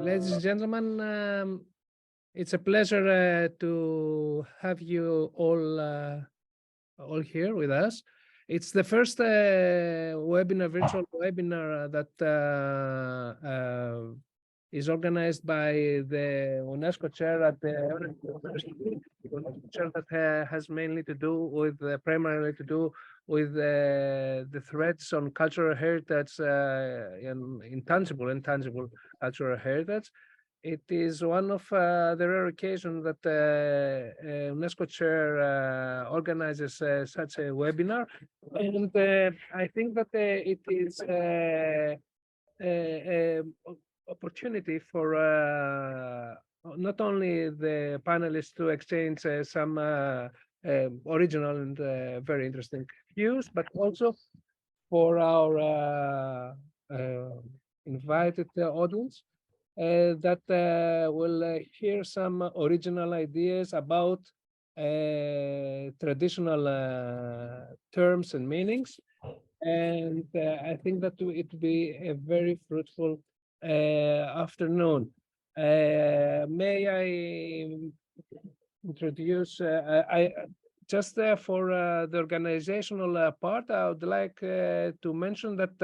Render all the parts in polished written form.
Ladies and gentlemen, it's a pleasure to have you all here with us. It's the first virtual webinar that is organized by the UNESCO Chair at the University. Chair that has mainly to do with, primarily to do with the threats on cultural heritage and intangible and tangible cultural heritage. It is one of the rare occasions that UNESCO Chair organizes such a webinar, and I think that it is opportunity for not only the panelists to exchange some original and very interesting views, but also for our invited audience that will hear some original ideas about traditional terms and meanings. And I think that it will be a very fruitful afternoon. May I introduce, just for the organizational part, I would like to mention that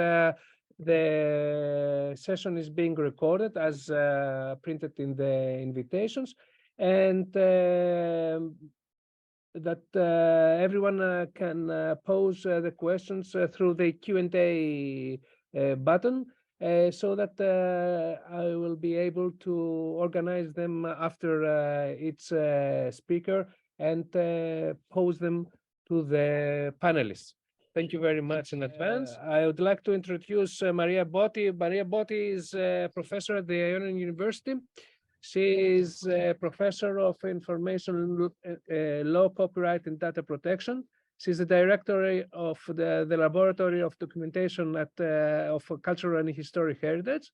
the session is being recorded as printed in the invitations, and that everyone can pose the questions through the Q&A button, so that I will be able to organize them after each speaker and pose them to the panelists. Thank you very much in advance. I would like to introduce Maria Botti. Maria Botti is a professor at the Ionian University. She is a professor of information law, copyright, and data protection. She's the director of the Laboratory of Documentation at of Cultural and Historic Heritage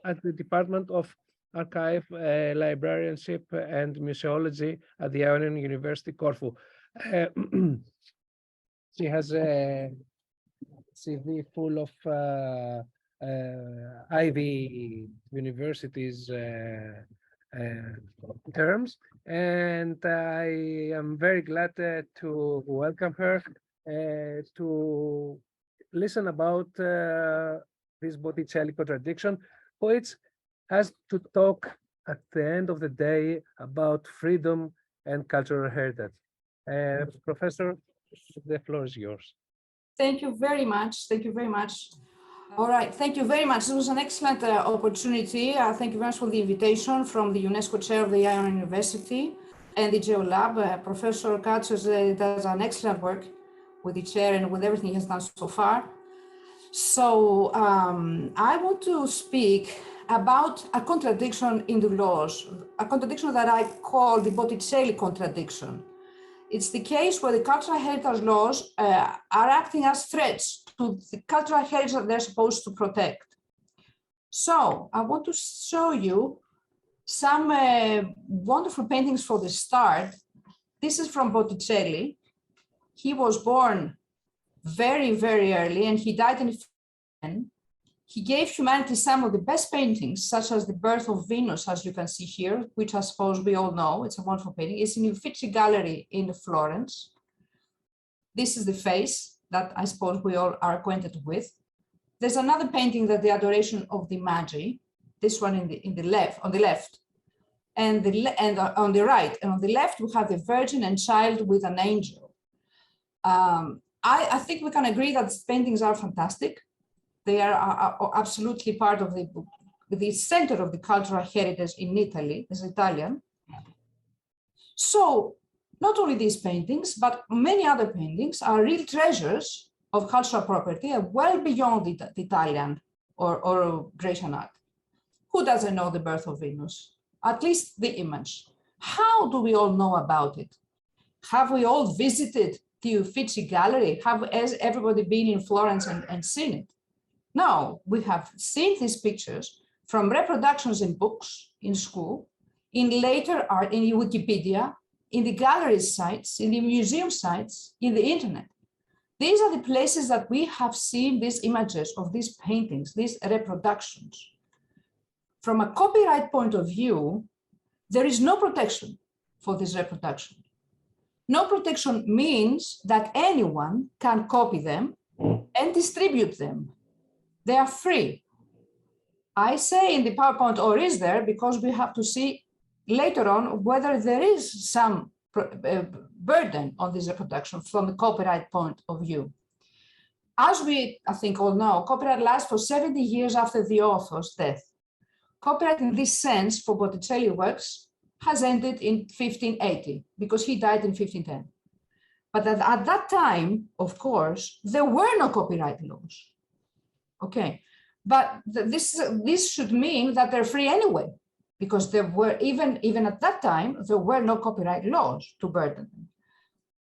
at the Department of Archive, Librarianship, and Museology at the Ionian University, Corfu. She has a CV full of Ivy Universities terms, and I am very glad to welcome her to listen about this Botticelli contradiction, which has to talk at the end of the day about freedom and cultural heritage. Professor, the floor is yours. Thank you very much. Thank you very much. All right. Thank you very much. This was an excellent opportunity. Thank you very much for the invitation from the UNESCO Chair of the Ionian University and the GEOLab. Professor Katsos does an excellent work with the chair and with everything he has done so far. So I want to speak about a contradiction in the laws, a contradiction that I call the Botticelli contradiction. It's the case where the cultural heritage laws are acting as threats to the cultural heritage that they're supposed to protect. So I want to show you some wonderful paintings for the start. This is from Botticelli. He was born very, very early and he died in 1510. He gave humanity some of the best paintings, such as the Birth of Venus, as you can see here, which I suppose we all know. It's a wonderful painting. It's in the Uffizi Gallery in Florence. This is the face that I suppose we all are acquainted with. There's another painting, that the Adoration of the Magi. This one on the left, on the right, and on the left we have the Virgin and Child with an angel. I think we can agree that these paintings are fantastic. They are absolutely part of the center of the cultural heritage in Italy, as Italian. So not only these paintings, but many other paintings are real treasures of cultural property, well beyond the Italian or Grecian art. Who doesn't know the Birth of Venus? At least the image. How do we all know about it? Have we all visited the Uffizi Gallery? Has everybody been in Florence and seen it? No, we have seen these pictures from reproductions in books, in school, in later art, in Wikipedia, in the gallery sites, in the museum sites, in the internet. These are the places that we have seen these images of these paintings, these reproductions. from a copyright point of view, there is no protection for this reproduction. No protection means that anyone can copy them and distribute them. They are free. I say in the PowerPoint, or is there, because we have to see later on whether there is some burden on this reproduction from the copyright point of view. As we, I think, all know, copyright lasts for 70 years after the author's death. Copyright in this sense for Botticelli works has ended in 1580 because he died in 1510. But at that time, of course, there were no copyright laws. Okay, but this should mean that they're free anyway, because there were, even at that time, there were no copyright laws to burden them.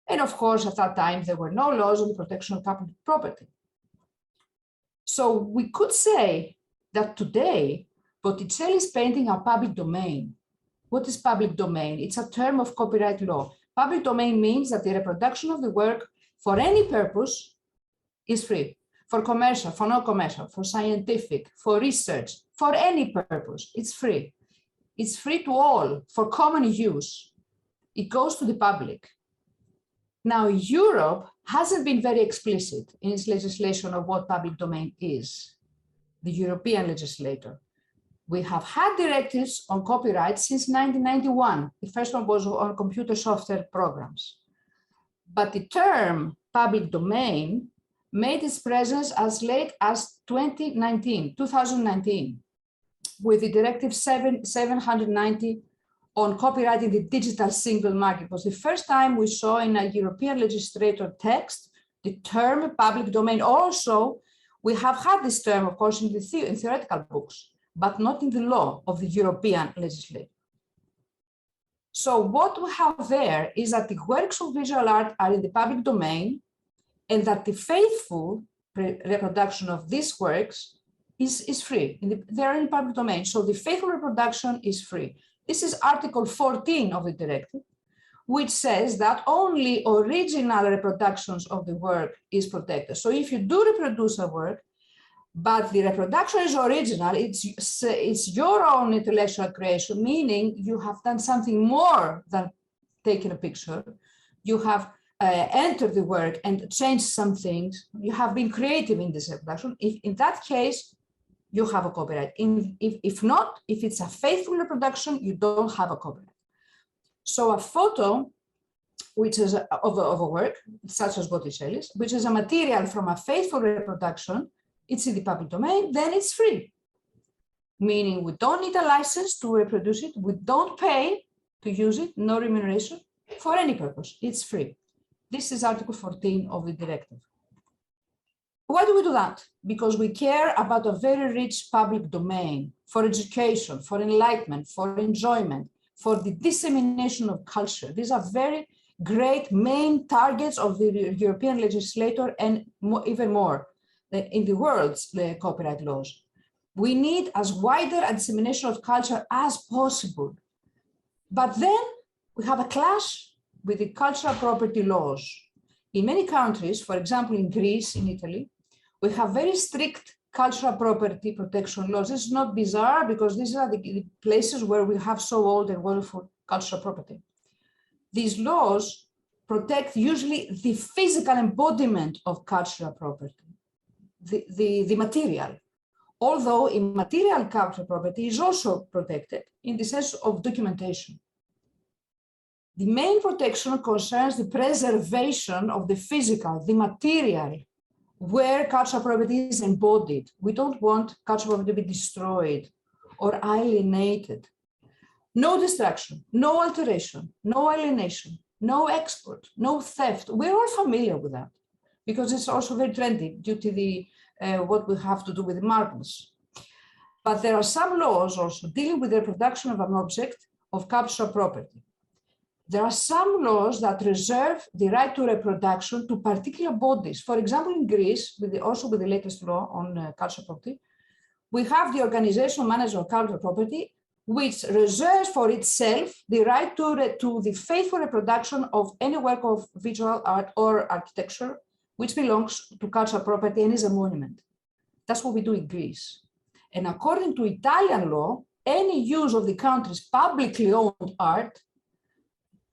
And of course, at that time, there were no laws on the protection of public property. So we could say that today, Botticelli's painting are public domain. What is public domain? It's a term of copyright law. Public domain means that the reproduction of the work for any purpose is free. For commercial, for non-commercial, for scientific, for research, for any purpose, it's free. It's free to all, for common use. It goes to the public. Now, Europe hasn't been very explicit in its legislation of what public domain is, the European legislator. We have had directives on copyright since 1991. The first one was on computer software programs. But the term public domain made its presence as late as 2019, with the Directive 790 on copyright in the digital single market. It was the first time we saw in a European legislator text the term public domain. Also, we have had this term, of course, in theoretical books, but not in the law of the European legislator. So what we have there is that the works of visual art are in the public domain, and that the faithful reproduction of these works is free. They are in public domain, so the faithful reproduction is free. This is Article 14 of the directive, which says that only original reproductions of the work is protected. So if you do reproduce a work, but the reproduction is original, it's your own intellectual creation, meaning you have done something more than taking a picture. You have entered the work and changed some things. You have been creative in this reproduction. If in that case, you have a copyright. If not, if it's a faithful reproduction, you don't have a copyright. So a photo, which is of a work, such as Botticelli's, which is a material from a faithful reproduction, it's in the public domain, then it's free. Meaning we don't need a license to reproduce it. We don't pay to use it, no remuneration for any purpose. It's free. This is Article 14 of the directive. Why do we do that? Because we care about a very rich public domain for education, for enlightenment, for enjoyment, for the dissemination of culture. These are very great main targets of the European legislator and even more in the world's copyright laws. We need as wider a dissemination of culture as possible. But then we have a clash with the cultural property laws. In many countries, for example, in Greece, in Italy, we have very strict cultural property protection laws. This is not bizarre because these are the places where we have so old and wonderful cultural property. These laws protect usually the physical embodiment of cultural property, the material. Although immaterial cultural property is also protected in the sense of documentation. The main protection concerns the preservation of the physical, the material, where cultural property is embodied. We don't want cultural property to be destroyed or alienated. No destruction, no alteration, no alienation, no export, no theft. We're all familiar with that because it's also very trendy due to the what we have to do with the marbles. But there are some laws also dealing with the reproduction of an object of cultural property. There are some laws that reserve the right to reproduction to particular bodies. For example, in Greece, also with the latest law on cultural property, we have the Organizational Manager of Cultural Property, which reserves for itself the right to the faithful reproduction of any work of visual art or architecture, which belongs to cultural property and is a monument. That's what we do in Greece. And according to Italian law, any use of the country's publicly owned art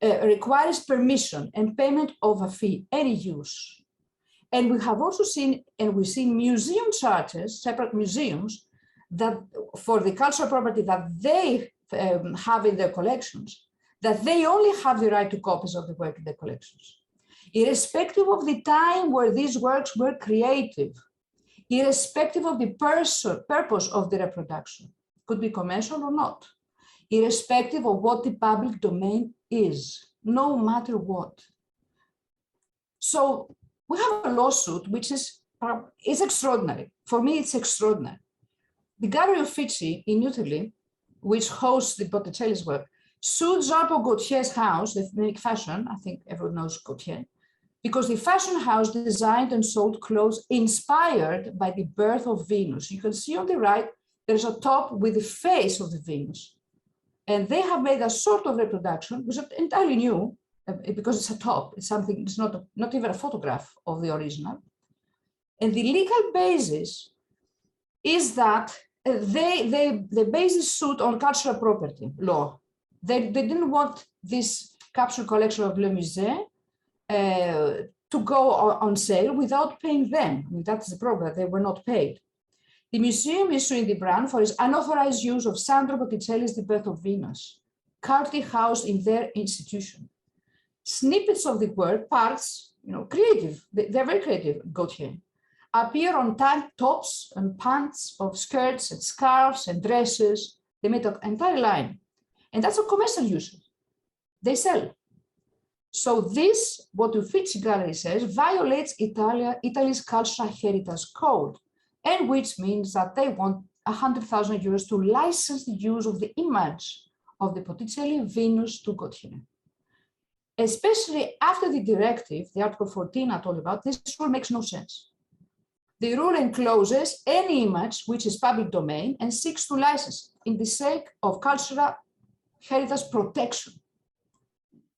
requires permission and payment of a fee, any use. And we have also seen, and we've seen museum charters, separate museums, that for the cultural property that they have in their collections, that they only have the right to copies of the work in their collections, irrespective of the time where these works were created, irrespective of the purpose of the reproduction, could be commercial or not, irrespective of what the public domain is, no matter what. So we have a lawsuit which is extraordinary. For me, it's extraordinary. The Gallery of Uffizi in Italy, which hosts the Botticelli's work, sued Jean-Paul Gaultier's house, they make fashion, I think everyone knows Gaultier, because the fashion house designed and sold clothes inspired by the birth of Venus. You can see on the right, there's a top with the face of the Venus. And they have made a sort of reproduction, which is entirely new, because it's a top, it's something, it's not even a photograph of the original. And the legal basis is that they base this suit on cultural property law. They didn't want this capsule collection of Le Musée to go on sale without paying them. I mean, that's the problem, they were not paid. The museum is suing the brand for its unauthorized use of Sandro Botticelli's The Birth of Venus, currently housed in their institution. Snippets of the work, parts, creative, they're very creative, Gaultier, appear on tank tops and pants of skirts and scarves and dresses. They made an entire line. And that's a commercial use. They sell. So this, what the Uffizi Gallery says, violates Italy's cultural heritage code, and which means that they want 100,000 euros to license the use of the image of the Botticelli Venus to Gaultier. Especially after the directive, the Article 14 I told about, this rule makes no sense. The rule encloses any image which is public domain and seeks to license it in the sake of cultural heritage protection.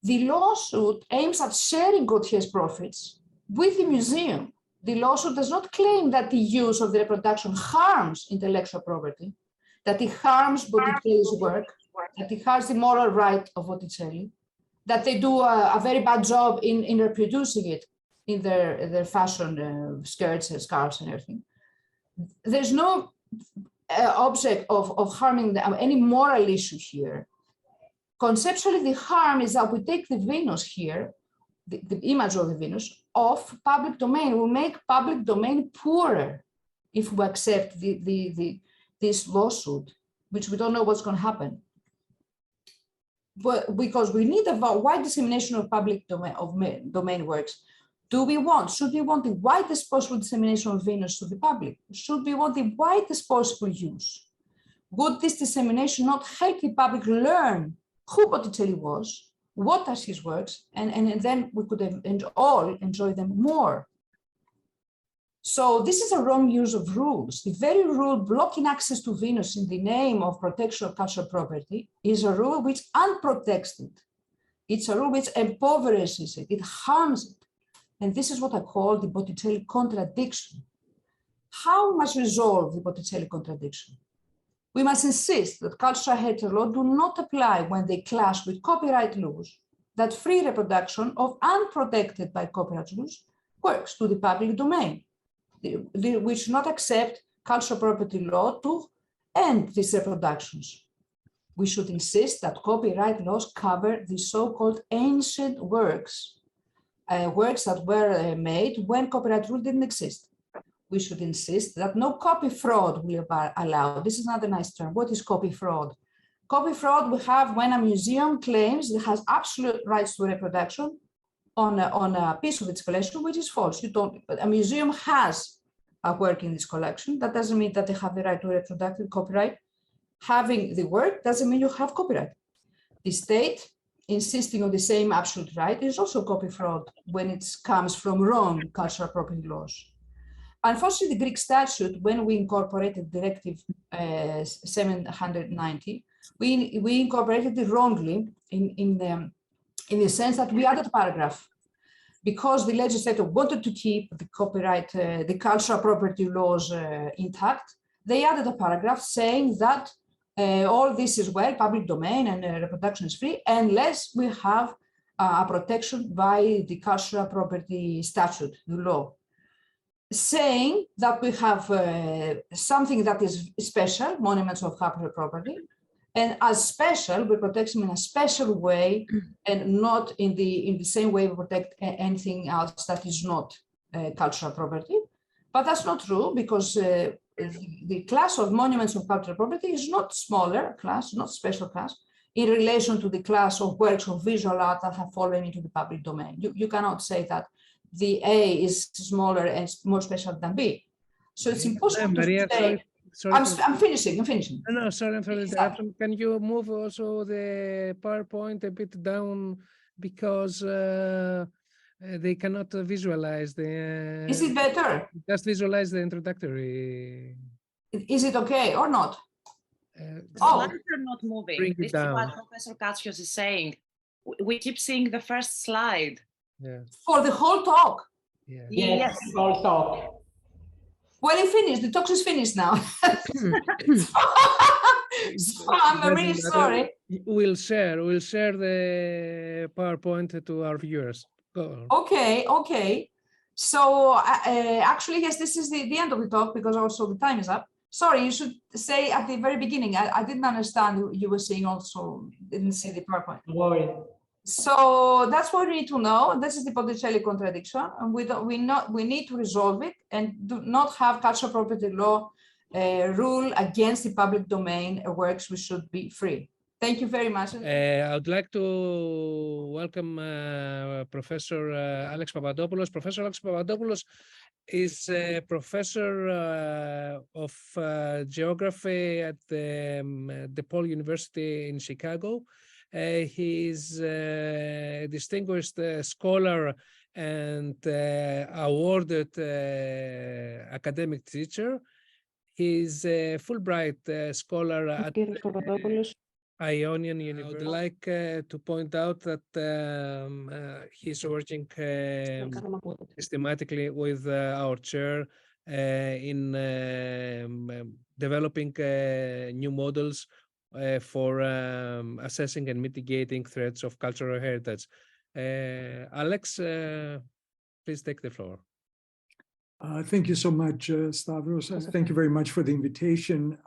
The lawsuit aims at sharing Gaultier's profits with the museum. The lawsuit does not claim that the use of the reproduction harms intellectual property, that it harms Botticelli's work, that it harms the moral right of Botticelli, that they do a very bad job in reproducing it in their fashion skirts and scarves and everything. There's no object of harming them, any moral issue here. Conceptually, the harm is that we take the Venus here, the image of the Venus, off public domain. We make public domain poorer if we accept this lawsuit, which we don't know what's going to happen. But because we need a wide dissemination of public domain works. Should we want the widest possible dissemination of Venus to the public? Should we want the widest possible use? Would this dissemination not help the public learn who Botticelli was, what are his works, and then we could all enjoy them more? So this is a wrong use of rules. The very rule blocking access to Venus in the name of protection of cultural property is a rule which unprotects it. It's a rule which impoverishes it, it harms it. And this is what I call the Botticelli contradiction. How we must resolve the Botticelli contradiction? We must insist that cultural heritage law do not apply when they clash with copyright laws, that free reproduction of unprotected by copyright laws works to the public domain. We should not accept cultural property law to end these reproductions. We should insist that copyright laws cover the so-called ancient works, works that were made when copyright rule didn't exist. We should insist that no copy fraud will be allowed. This is not a nice term. What is copy fraud? Copy fraud we have when a museum claims it has absolute rights to reproduction on a piece of its collection, which is false. A museum has a work in its collection. That doesn't mean that they have the right to reproductive copyright. Having the work doesn't mean you have copyright. The state insisting on the same absolute right is also copy fraud when it comes from wrong cultural property laws. Unfortunately, the Greek statute, when we incorporated Directive 790, we incorporated it wrongly in the sense that we added a paragraph because the legislator wanted to keep the copyright, the cultural property laws intact. they added a paragraph saying that all this is well, public domain and reproduction is free, unless we have a protection by the cultural property statute, the law, saying that we have something that is special, monuments of cultural property, and as special, we protect them in a special way and not in the same way we protect anything else that is not cultural property. But that's not true, because the class of monuments of cultural property is not smaller class, not special class, in relation to the class of works of visual art that have fallen into the public domain. You cannot say that the A is smaller and more special than B. So it's impossible to say. I'm finishing. No, sorry for the interruption. Can you move also the PowerPoint a bit down, because they cannot visualize the... Is it better? Just visualize the introductory. Is it okay or not? The slides are not moving. Bring it This down. is what Professor Katsios is saying. We keep seeing the first slide. Yeah. For the whole talk? Yeah. Yes. All talk. Well, it finished. The talk is finished now. So I'm really sorry. We'll share the PowerPoint to our viewers. Go on. Okay. So actually, yes, this is the end of the talk, because also the time is up. Sorry, you should say at the very beginning. I didn't understand you were saying also, didn't see the PowerPoint. Don't worry. So that's what we need to know. This is the Botticelli contradiction, and we need to resolve it and do not have cultural property law rule against the public domain works which should be free. Thank you very much. I would like to welcome Professor Alex Papadopoulos. Professor Alex Papadopoulos is a professor of geography at the DePaul University in Chicago. He's a distinguished scholar and awarded academic teacher. He's a Fulbright scholar at Ionian University. I would like to point out that he's working systematically with our chair in developing new models for assessing and mitigating threats of cultural heritage. Alex, please take the floor. Thank you so much, Stavros. Thank you very much for the invitation.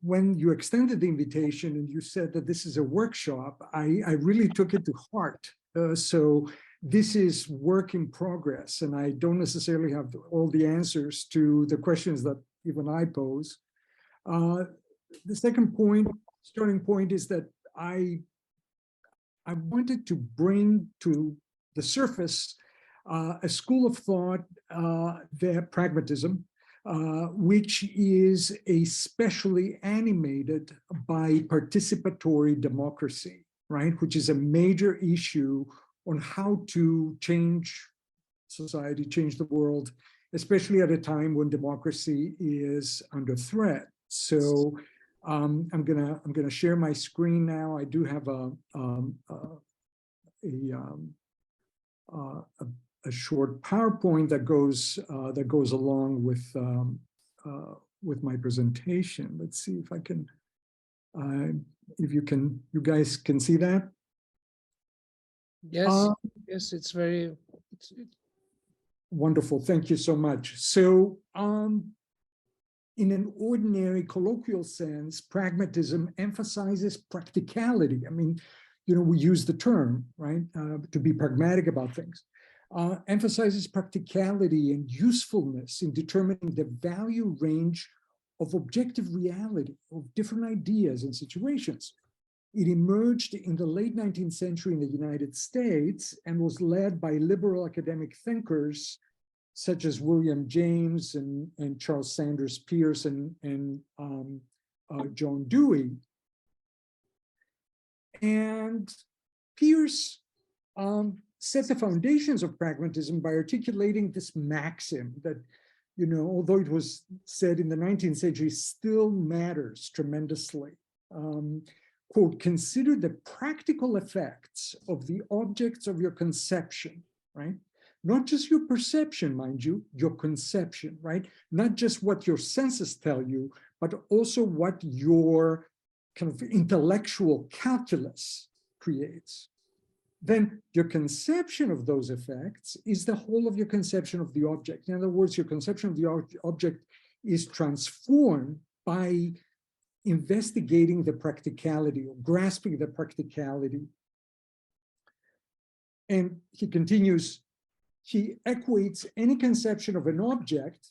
When you extended the invitation and you said that this is a workshop, I really took it to heart. So this is work in progress, and I don't necessarily have all the answers to the questions that even I pose. The second starting point, is that I wanted to bring to the surface a school of thought, the pragmatism, which is especially animated by participatory democracy, right? Which is a major issue on how to change society, change the world, especially at a time when democracy is under threat. So I'm gonna share my screen now. I do have a short PowerPoint that goes along with my presentation. Let's see if I can, if you guys can see that. Yes, yes, it's very wonderful. Thank you so much. So, in an ordinary colloquial sense, pragmatism emphasizes practicality. I mean, you know, we use the term, right, to be pragmatic about things. Emphasizes practicality and usefulness in determining the value range of objective reality of different ideas and situations. It emerged in the late 19th century in the United States and was led by liberal academic thinkers such as William James and Charles Sanders Peirce and John Dewey. And Peirce set the foundations of pragmatism by articulating this maxim that, you know, although it was said in the 19th century, still matters tremendously. Quote, consider the practical effects of the objects of your conception, right? not just your perception, mind you, your conception, right? Not just what your senses tell you, but also what your kind of intellectual calculus creates. Then your conception of those effects is the whole of your conception of the object. In other words, your conception of the object is transformed by investigating the practicality or grasping the practicality. And he continues, he equates any conception of an object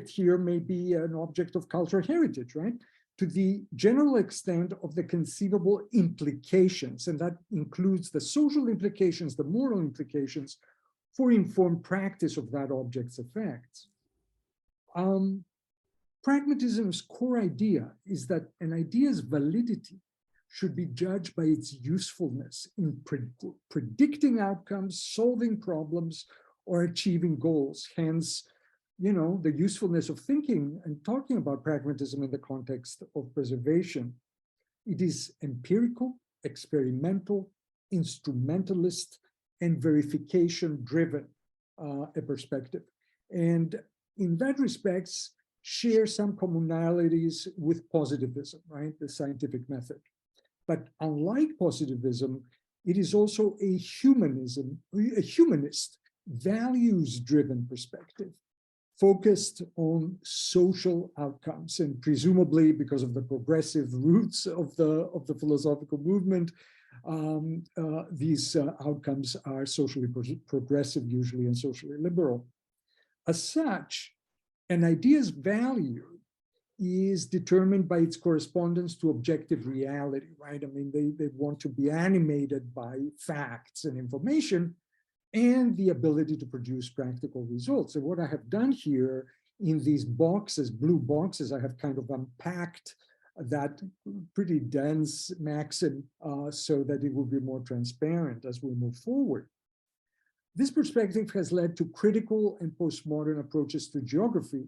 here may be an object of cultural heritage, right? To the general extent of the conceivable implications, and that includes the social implications, the moral implications for informed practice of that object's effects. Pragmatism's core idea is that an idea's validity should be judged by its usefulness in predicting outcomes, solving problems, or achieving goals. Hence, you know, the usefulness of thinking and talking about pragmatism in the context of preservation. It is empirical, experimental, instrumentalist, and verification-driven a perspective. And in that respects, share some commonalities with positivism, right? The scientific method. But unlike positivism, it is also a humanist, values-driven perspective, focused on social outcomes, and presumably because of the progressive roots of the philosophical movement, these outcomes are socially progressive usually and socially liberal. As such, an idea's value is determined by its correspondence to objective reality, right? I mean, they want to be animated by facts and information and the ability to produce practical results. And what I have done here in these boxes, blue boxes, I have kind of unpacked that pretty dense maxim so that it will be more transparent as we move forward. This perspective has led to critical and postmodern approaches to geography,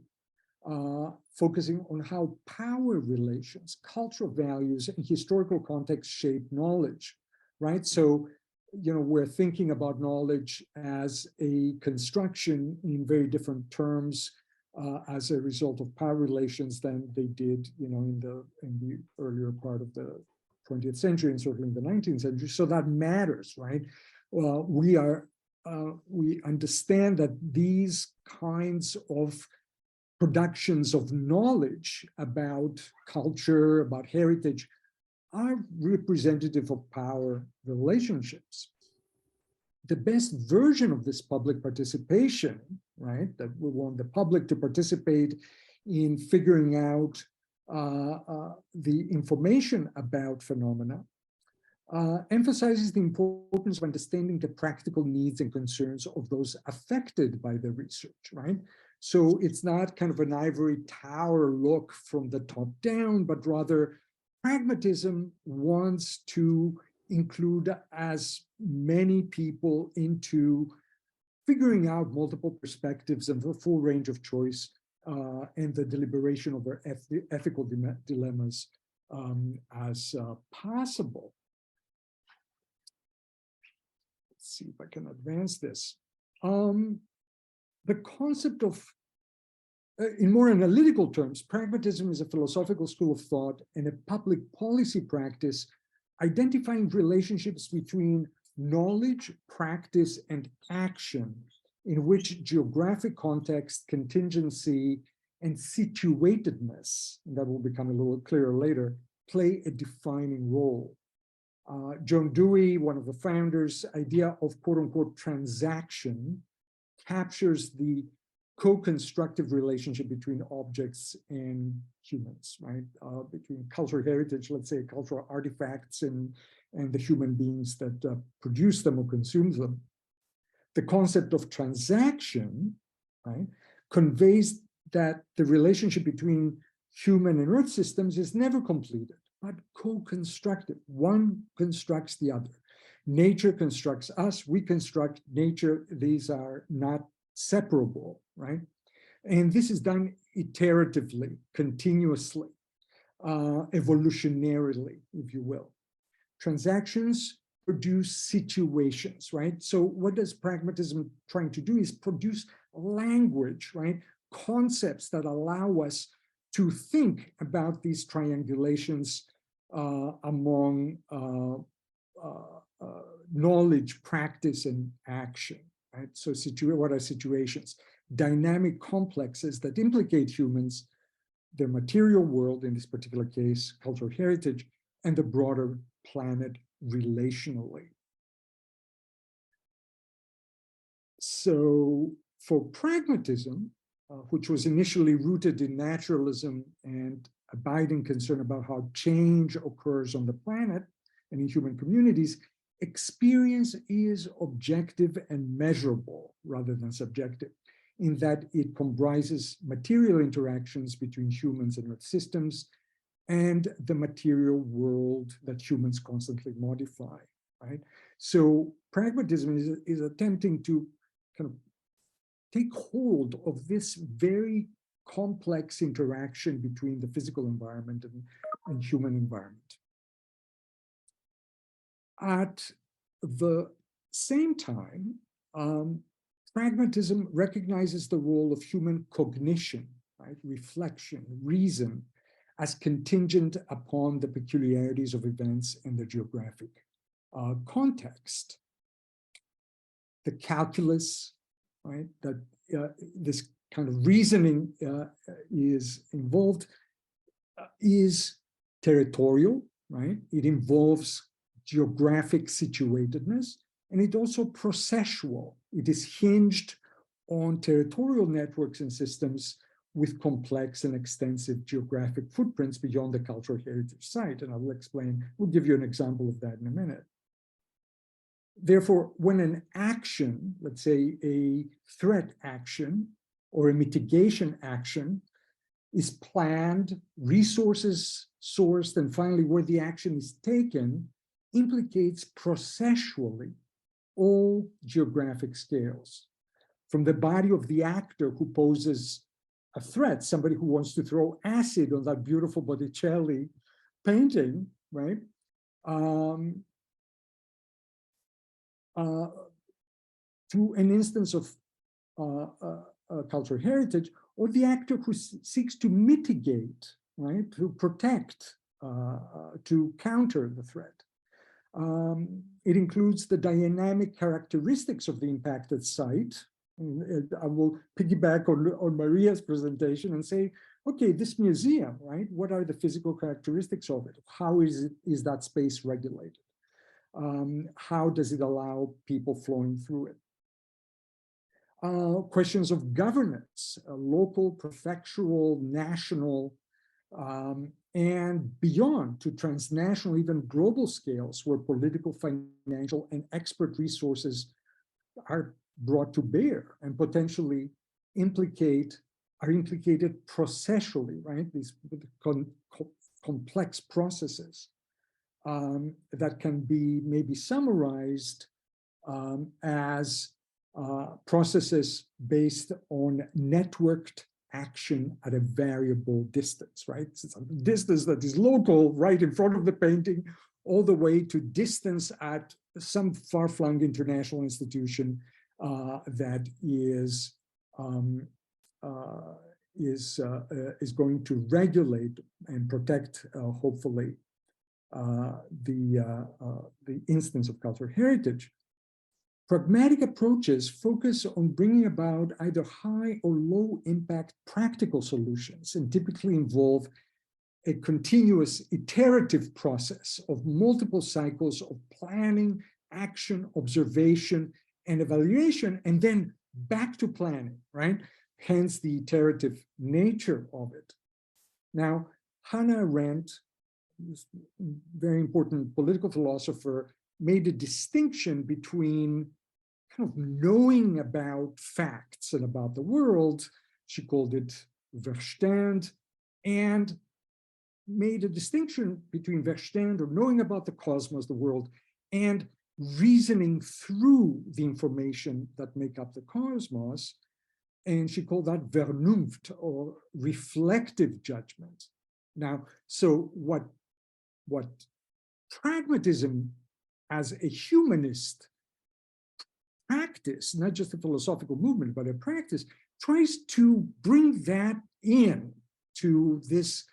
focusing on how power relations, cultural values, and historical context shape knowledge, right? So, you know, we're thinking about knowledge as a construction in very different terms as a result of power relations than they did, you know, in the earlier part of the 20th century and certainly in the 19th century. So that matters, right? We understand that these kinds of productions of knowledge about culture, about heritage, are representative of power relationships. The best version of this public participation, right, that we want the public to participate in figuring out the information about phenomena, emphasizes the importance of understanding the practical needs and concerns of those affected by the research, right? So it's not kind of an ivory tower look from the top down, but rather pragmatism wants to include as many people into figuring out multiple perspectives and the full range of choice and the deliberation over ethical dilemmas as possible. Let's see if I can advance this. The concept of, in more analytical terms, pragmatism is a philosophical school of thought and a public policy practice identifying relationships between knowledge, practice, and action in which geographic context, contingency, and situatedness, and that will become a little clearer later, play a defining role. John Dewey, one of the founders' idea of quote-unquote transaction captures the co-constructive relationship between objects and humans, right? Between cultural heritage, let's say cultural artifacts and the human beings that produce them or consume them. The concept of transaction, right, conveys that the relationship between human and earth systems is never completed, but co-constructive. One constructs the other. Nature constructs us, we construct nature. These are not separable, right? And this is done iteratively, continuously, evolutionarily, if you will. Transactions produce situations, right? So what does pragmatism trying to do is produce language, right? Concepts that allow us to think about these triangulations among knowledge, practice, and action, right? So what are situations? Dynamic complexes that implicate humans, their material world, in this particular case, cultural heritage, and the broader planet relationally. So for pragmatism, which was initially rooted in naturalism and abiding concern about how change occurs on the planet and in human communities, experience is objective and measurable rather than subjective, in that it comprises material interactions between humans and earth systems and the material world that humans constantly modify, right? So pragmatism is attempting to kind of take hold of this very complex interaction between the physical environment and human environment. At the same time, pragmatism recognizes the role of human cognition, right? Reflection, reason, as contingent upon the peculiarities of events and their geographic context. The calculus, right, that this kind of reasoning is involved is territorial, right? It involves geographic situatedness, and it also processual. It is hinged on territorial networks and systems with complex and extensive geographic footprints beyond the cultural heritage site. And I will explain, we'll give you an example of that in a minute. Therefore, when an action, let's say a threat action or a mitigation action, is planned, resources sourced, and finally where the action is taken, implicates processually all geographic scales. From the body of the actor who poses a threat, somebody who wants to throw acid on that beautiful Botticelli painting, right? To an instance of cultural heritage, or the actor who seeks to mitigate, right, to protect, to counter the threat. It includes the dynamic characteristics of the impacted site. And I will piggyback on Maria's presentation and say, okay, this museum, right? What are the physical characteristics of it? How is that space regulated? How does it allow people flowing through it? Questions of governance, local, prefectural, national, and beyond to transnational, even global scales where political, financial, and expert resources are brought to bear and potentially are implicated processually, right? These complex processes that can be maybe summarized as processes based on networked action at a variable distance, right? It's a distance that is local, right in front of the painting, all the way to distance at some far-flung international institution that is going to regulate and protect, hopefully, the instance of cultural heritage. Pragmatic approaches focus on bringing about either high or low impact practical solutions and typically involve a continuous iterative process of multiple cycles of planning, action, observation, and evaluation, and then back to planning, right? Hence the iterative nature of it. Now, Hannah Arendt, this very important political philosopher, made a distinction between kind of knowing about facts and about the world, she called it Verstand, and made a distinction between Verstand, or knowing about the cosmos, the world, and reasoning through the information that make up the cosmos. And she called that Vernunft, or reflective judgment. Now, so what pragmatism as a humanist practice, not just a philosophical movement, but a practice, tries to bring that in to this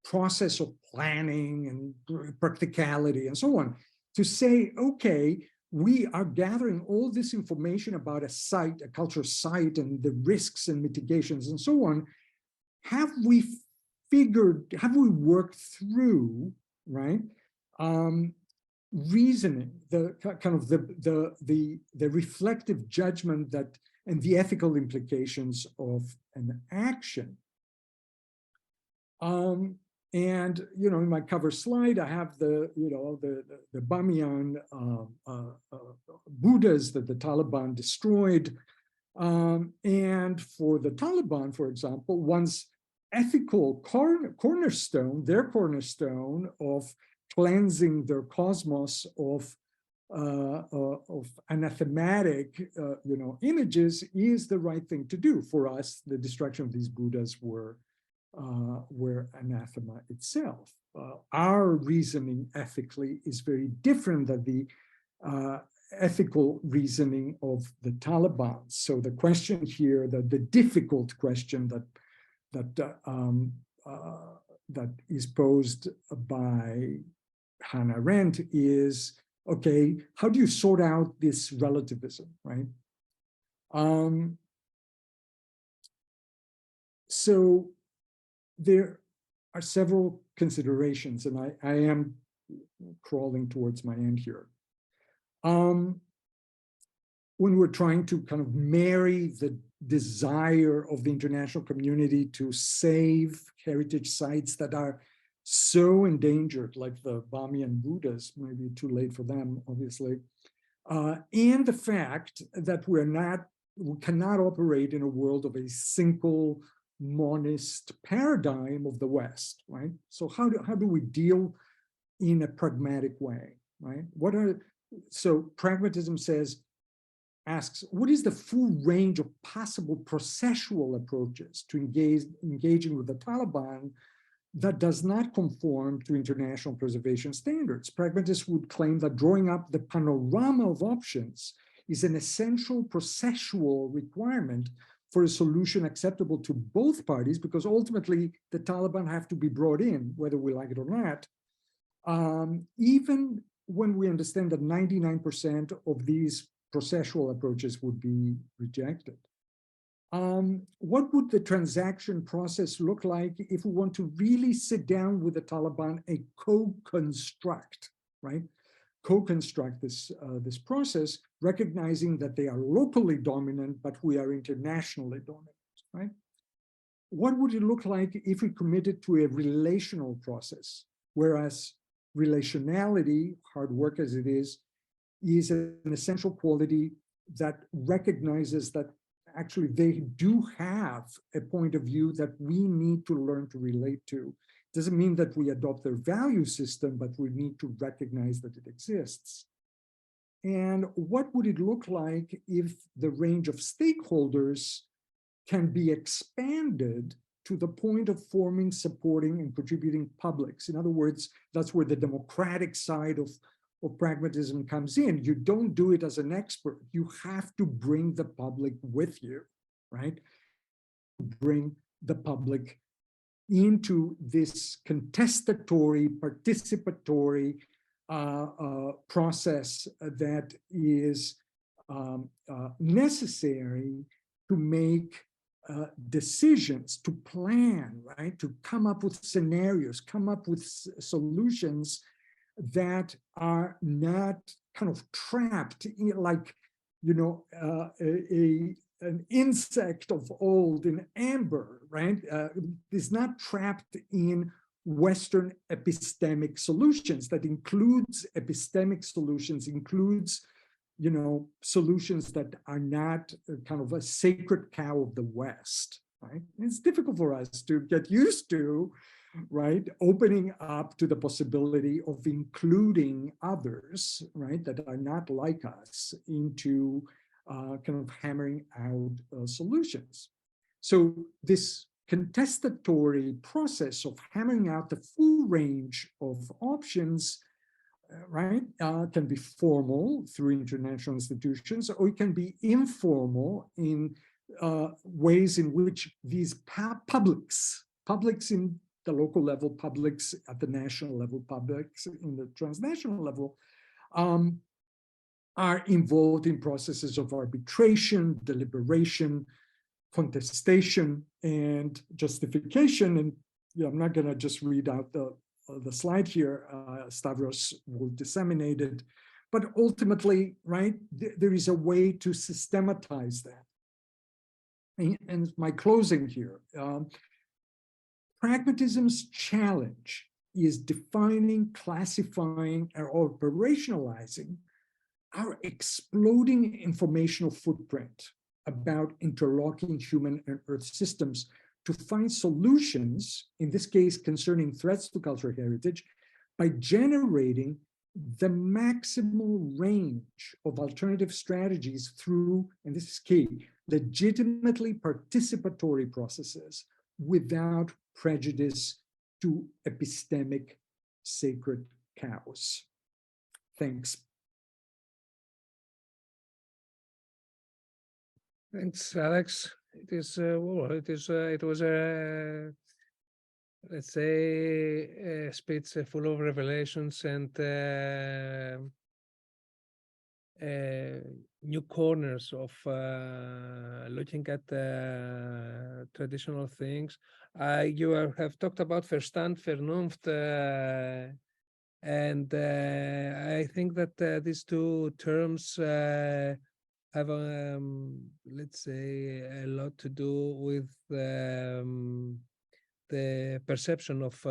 process of planning and practicality and so on, to say, okay, we are gathering all this information about a site, a cultural site, and the risks and mitigations and so on. Have we worked through, right, reasoning, the kind of the reflective judgment that and the ethical implications of an action? And in my cover slide, I have the Bamiyan Buddhas that the Taliban destroyed. And for the Taliban, for example, one's ethical cornerstone, their cornerstone of cleansing their cosmos of anathematic, images is the right thing to do. For us, the destruction of these Buddhas were anathema itself. Our reasoning ethically is very different than the ethical reasoning of the Taliban. So the question here, the difficult question that is posed by Hannah Arendt is, okay, how do you sort out this relativism, right? So there are several considerations, and I am crawling towards my end here. When we're trying to kind of marry the desire of the international community to save heritage sites that are so endangered, like the Bamiyan Buddhas, maybe too late for them, obviously, and the fact that we cannot operate in a world of a single monist paradigm of the West, right? So how do we deal in a pragmatic way, right? So pragmatism asks, what is the full range of possible processual approaches to engaging with the Taliban that does not conform to international preservation standards? Pragmatists would claim that drawing up the panorama of options is an essential processual requirement for a solution acceptable to both parties, because ultimately the Taliban have to be brought in, whether we like it or not, even when we understand that 99% of these processual approaches would be rejected. What would the transaction process look like if we want to really sit down with the Taliban and co-construct, right? Co-construct this process, recognizing that they are locally dominant, but we are internationally dominant, right? What would it look like if we committed to a relational process, whereas relationality, hard work as it is an essential quality that recognizes that actually they do have a point of view that we need to learn to relate to. Doesn't mean that we adopt their value system, but we need to recognize that it exists. And what would it look like if the range of stakeholders can be expanded to the point of forming, supporting, and contributing publics? In other words, that's where the democratic side of pragmatism comes in. You don't do it as an expert. You have to bring the public with you, right? Bring the public into this contestatory, participatory process that is necessary to make decisions, to plan, right? To come up with scenarios, come up with solutions that are not kind of trapped in, like, an insect of old in amber, right? Is not trapped in Western epistemic solutions. That includes epistemic solutions, includes, solutions that are not kind of a sacred cow of the West, right? It's difficult for us to get used to, right? Opening up to the possibility of including others, right, that are not like us into kind of hammering out solutions. So this contestatory process of hammering out the full range of options right? Can be formal through international institutions, or it can be informal in ways in which these publics in the local level, publics at the national level, publics in the transnational level, are involved in processes of arbitration, deliberation, contestation, and justification. And I'm not going to just read out the slide here. Stavros will disseminate it. But ultimately, right, there is a way to systematize that. And my closing here, pragmatism's challenge is defining, classifying, and operationalizing our exploding informational footprint about interlocking human and earth systems to find solutions, in this case concerning threats to cultural heritage, by generating the maximal range of alternative strategies through, and this is key, legitimately participatory processes without prejudice to epistemic sacred cows. Thanks. Thanks, Alex. It is well, it was a, let's say, a speech full of revelations and new corners of looking at traditional things. You have talked about Verstand, Vernunft, and I think that these two terms have, let's say, a lot to do with the perception of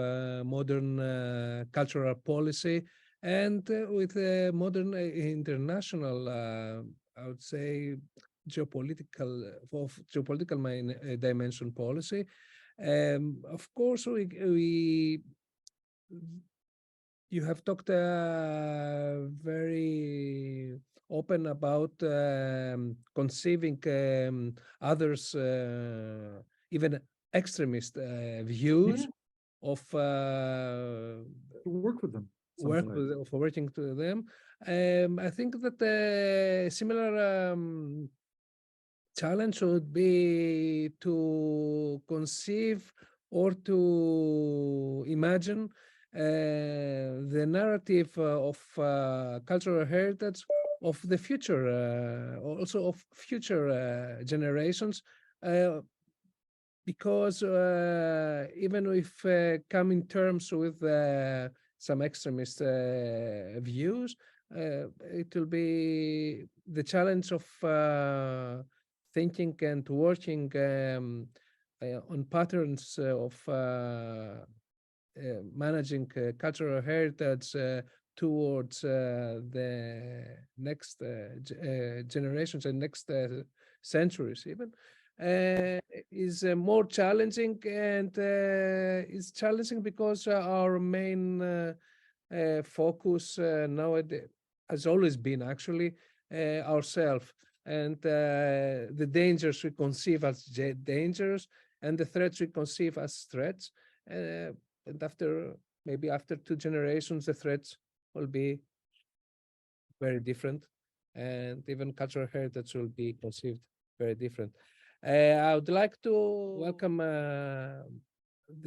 modern cultural policy and with modern international, I would say, geopolitical dimension policy. Of course, you have talked very open about conceiving others, even extremist views of Work with them. working to them. I think that a similar challenge would be to conceive or to imagine the narrative of cultural heritage of the future, also of future generations, because even if come in terms with some extremist views, it will be the challenge of thinking and working on patterns of managing cultural heritage towards the next generations and next centuries even, is more challenging, and it's challenging because our main focus nowadays has always been actually ourselves and the dangers we conceive as dangers and the threats we conceive as threats. And maybe after 2 generations, the threats will be very different, and even cultural heritage will be conceived very different. I would like to welcome the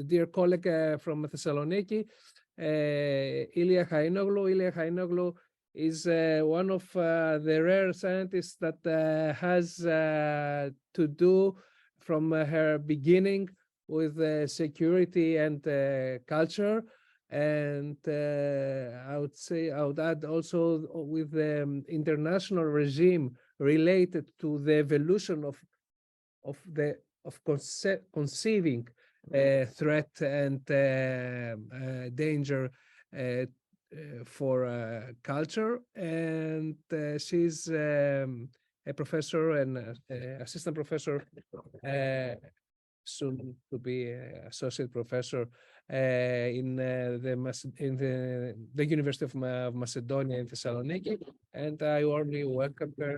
dear colleague from Thessaloniki, Ilia Chainoglou. Ilia Chainoglou is one of the rare scientists that has to do from her beginning with security and culture, and I would add also with the international regime related to the evolution of conceiving threat and danger for culture. And she's a professor and assistant professor, soon to be associate professor in the University of Macedonia in Thessaloniki, and I warmly welcome her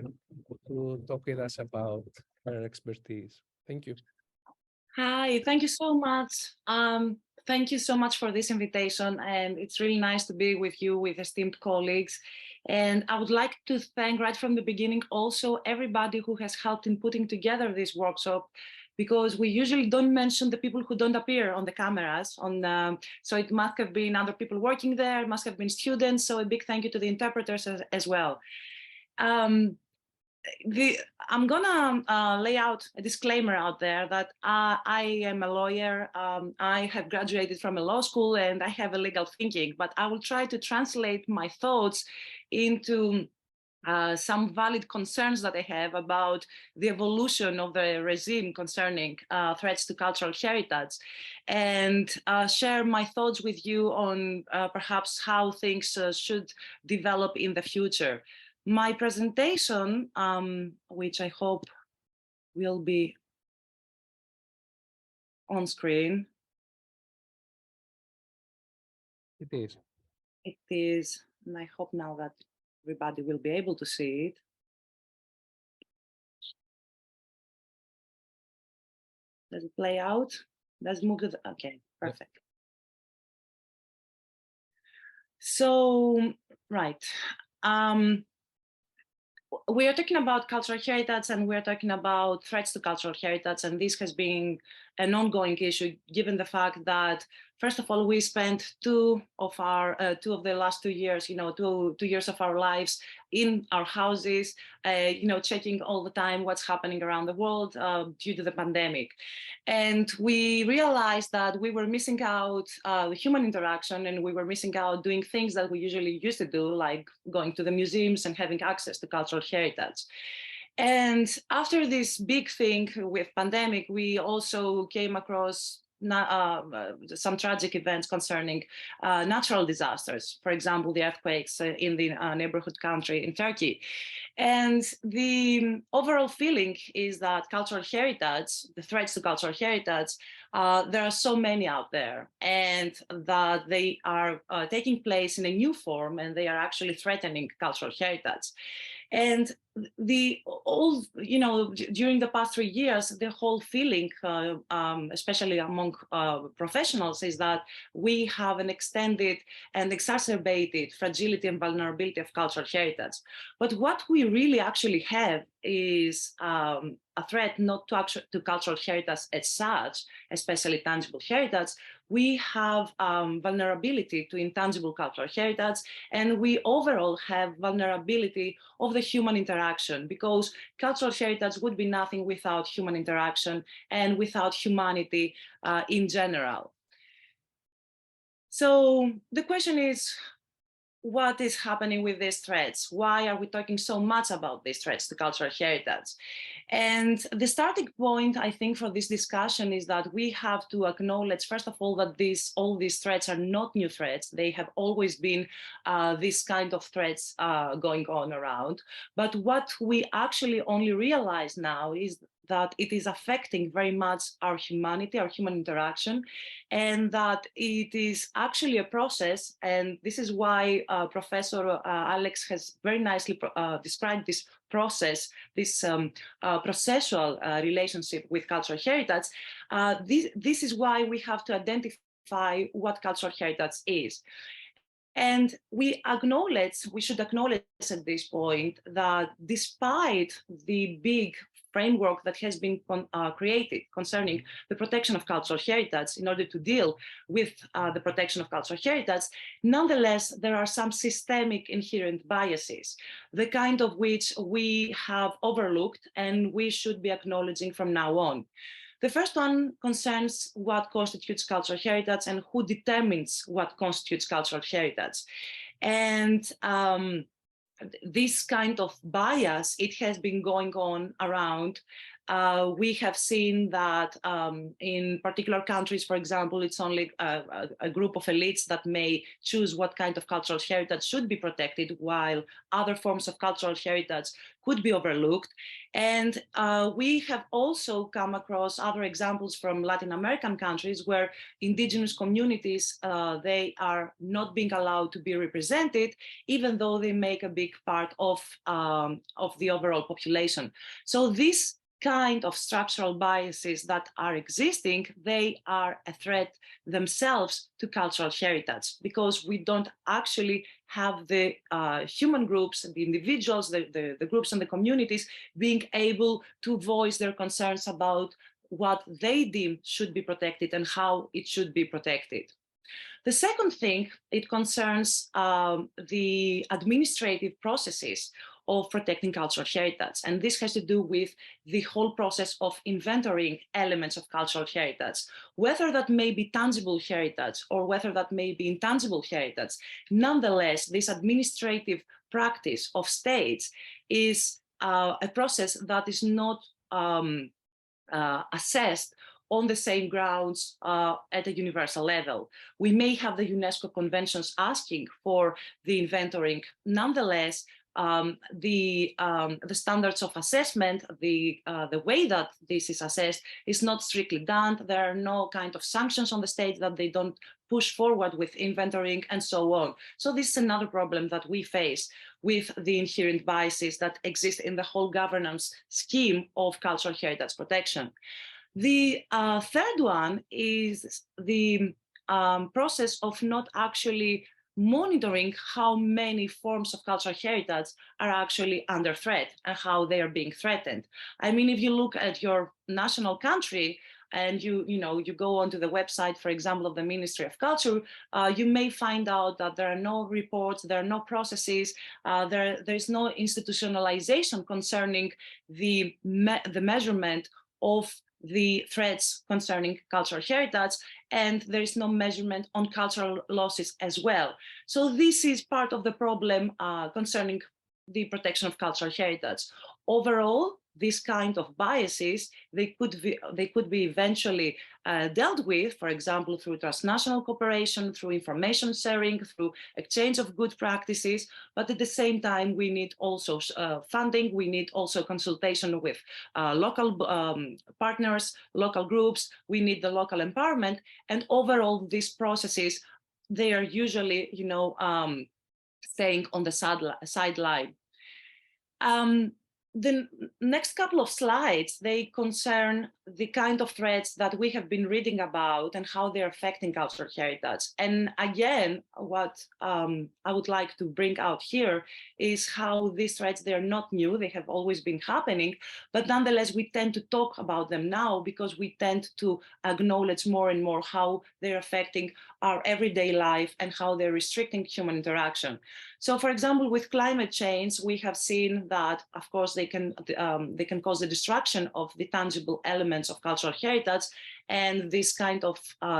to talk with us about her expertise. Thank you. Hi, thank you so much. Thank you so much for this invitation, and it's really nice to be with you, with esteemed colleagues. And I would like to thank right from the beginning also everybody who has helped in putting together this workshop, because we usually don't mention the people who don't appear on the cameras. So it must have been other people working there, must have been students. So a big thank you to the interpreters as well. I'm gonna lay out a disclaimer out there that I am a lawyer. I have graduated from a law school and I have a legal thinking, but I will try to translate my thoughts into some valid concerns that I have about the evolution of the regime concerning threats to cultural heritage, and share my thoughts with you on perhaps how things should develop in the future. My presentation, which I hope will be on screen. It is. It is, and I hope now that everybody will be able to see it. Does it play out? Does it move to the, okay, perfect. So, right. We are talking about cultural heritage and we're talking about threats to cultural heritage, and this has been an ongoing issue given the fact that, first of all, we spent two of the last 2 years, two years of our lives in our houses, checking all the time what's happening around the world due to the pandemic. And we realized that we were missing out human interaction, and we were missing out doing things that we usually used to do, like going to the museums and having access to cultural heritage. And after this big thing with pandemic, we also came across some tragic events concerning natural disasters, for example, the earthquakes in the neighborhood country in Turkey. And the overall feeling is that cultural heritage, the threats to cultural heritage, there are so many out there, and that they are taking place in a new form, and they are actually threatening cultural heritage. And during the past 3 years, the whole feeling, especially among professionals, is that we have an extended and exacerbated fragility and vulnerability of cultural heritage. But what we really actually have is a threat not to cultural heritage as such, especially tangible heritage. We have vulnerability to intangible cultural heritage, and we overall have vulnerability of the human interaction, because cultural heritage would be nothing without human interaction and without humanity in general. So the question is, what is happening with these threats? Why are we talking so much about these threats to cultural heritage? And the starting point, I think, for this discussion is that we have to acknowledge, first of all, that all these threats are not new threats. They have always been this kind of threats going on around. But what we actually only realize now is that it is affecting very much our humanity, our human interaction, and that it is actually a process. And this is why Professor Alex has very nicely described this process, this processual relationship with cultural heritage. This is why we have to identify what cultural heritage is. And we should acknowledge at this point that despite the big framework that has been created concerning the protection of cultural heritage in order to deal with the protection of cultural heritage, nonetheless, there are some systemic inherent biases, the kind of which we have overlooked and we should be acknowledging from now on. The first one concerns what constitutes cultural heritage and who determines what constitutes cultural heritage. And this kind of bias, it has been going on around. We have seen that in particular countries, for example, it's only a group of elites that may choose what kind of cultural heritage should be protected, while other forms of cultural heritage could be overlooked. And we have also come across other examples from Latin American countries where indigenous communities, they are not being allowed to be represented, even though they make a big part of the overall population. So this kind of structural biases that are existing, they are a threat themselves to cultural heritage, because we don't actually have the human groups, the individuals, the groups and the communities being able to voice their concerns about what they deem should be protected and how it should be protected. The second thing, it concerns the administrative processes of protecting cultural heritage. And this has to do with the whole process of inventorying elements of cultural heritage, whether that may be tangible heritage or whether that may be intangible heritage. Nonetheless, this administrative practice of states is a process that is not assessed on the same grounds at a universal level. We may have the UNESCO conventions asking for the inventorying. Nonetheless, the standards of assessment, the way that this is assessed is not strictly done. There are no kind of sanctions on the state that they don't push forward with inventorying and so on. So this is another problem that we face with the inherent biases that exist in the whole governance scheme of cultural heritage protection. The third one is the process of not actually monitoring how many forms of cultural heritage are actually under threat and how they are being threatened. I mean, if you look at your national country and you go onto the website, for example, of the Ministry of Culture, you may find out that there are no reports, there are no processes, there is no institutionalization concerning the measurement of the threats concerning cultural heritage, and there is no measurement on cultural losses as well. So this is part of the problem concerning the protection of cultural heritage. Overall, these kind of biases, they could be eventually dealt with, for example, through transnational cooperation, through information sharing, through exchange of good practices. But at the same time, we need also funding. We need also consultation with local partners, local groups. We need the local empowerment. And overall, these processes, they are usually, staying on the sideline. The next couple of slides, they concern the kind of threats that we have been reading about and how they're affecting cultural heritage. And again, what I would like to bring out here is how these threats, they're not new, they have always been happening, but nonetheless, we tend to talk about them now because we tend to acknowledge more and more how they're affecting our everyday life and how they're restricting human interaction. So, for example, with climate change, we have seen that, of course, they can cause the destruction of the tangible elements of cultural heritage, and this kind of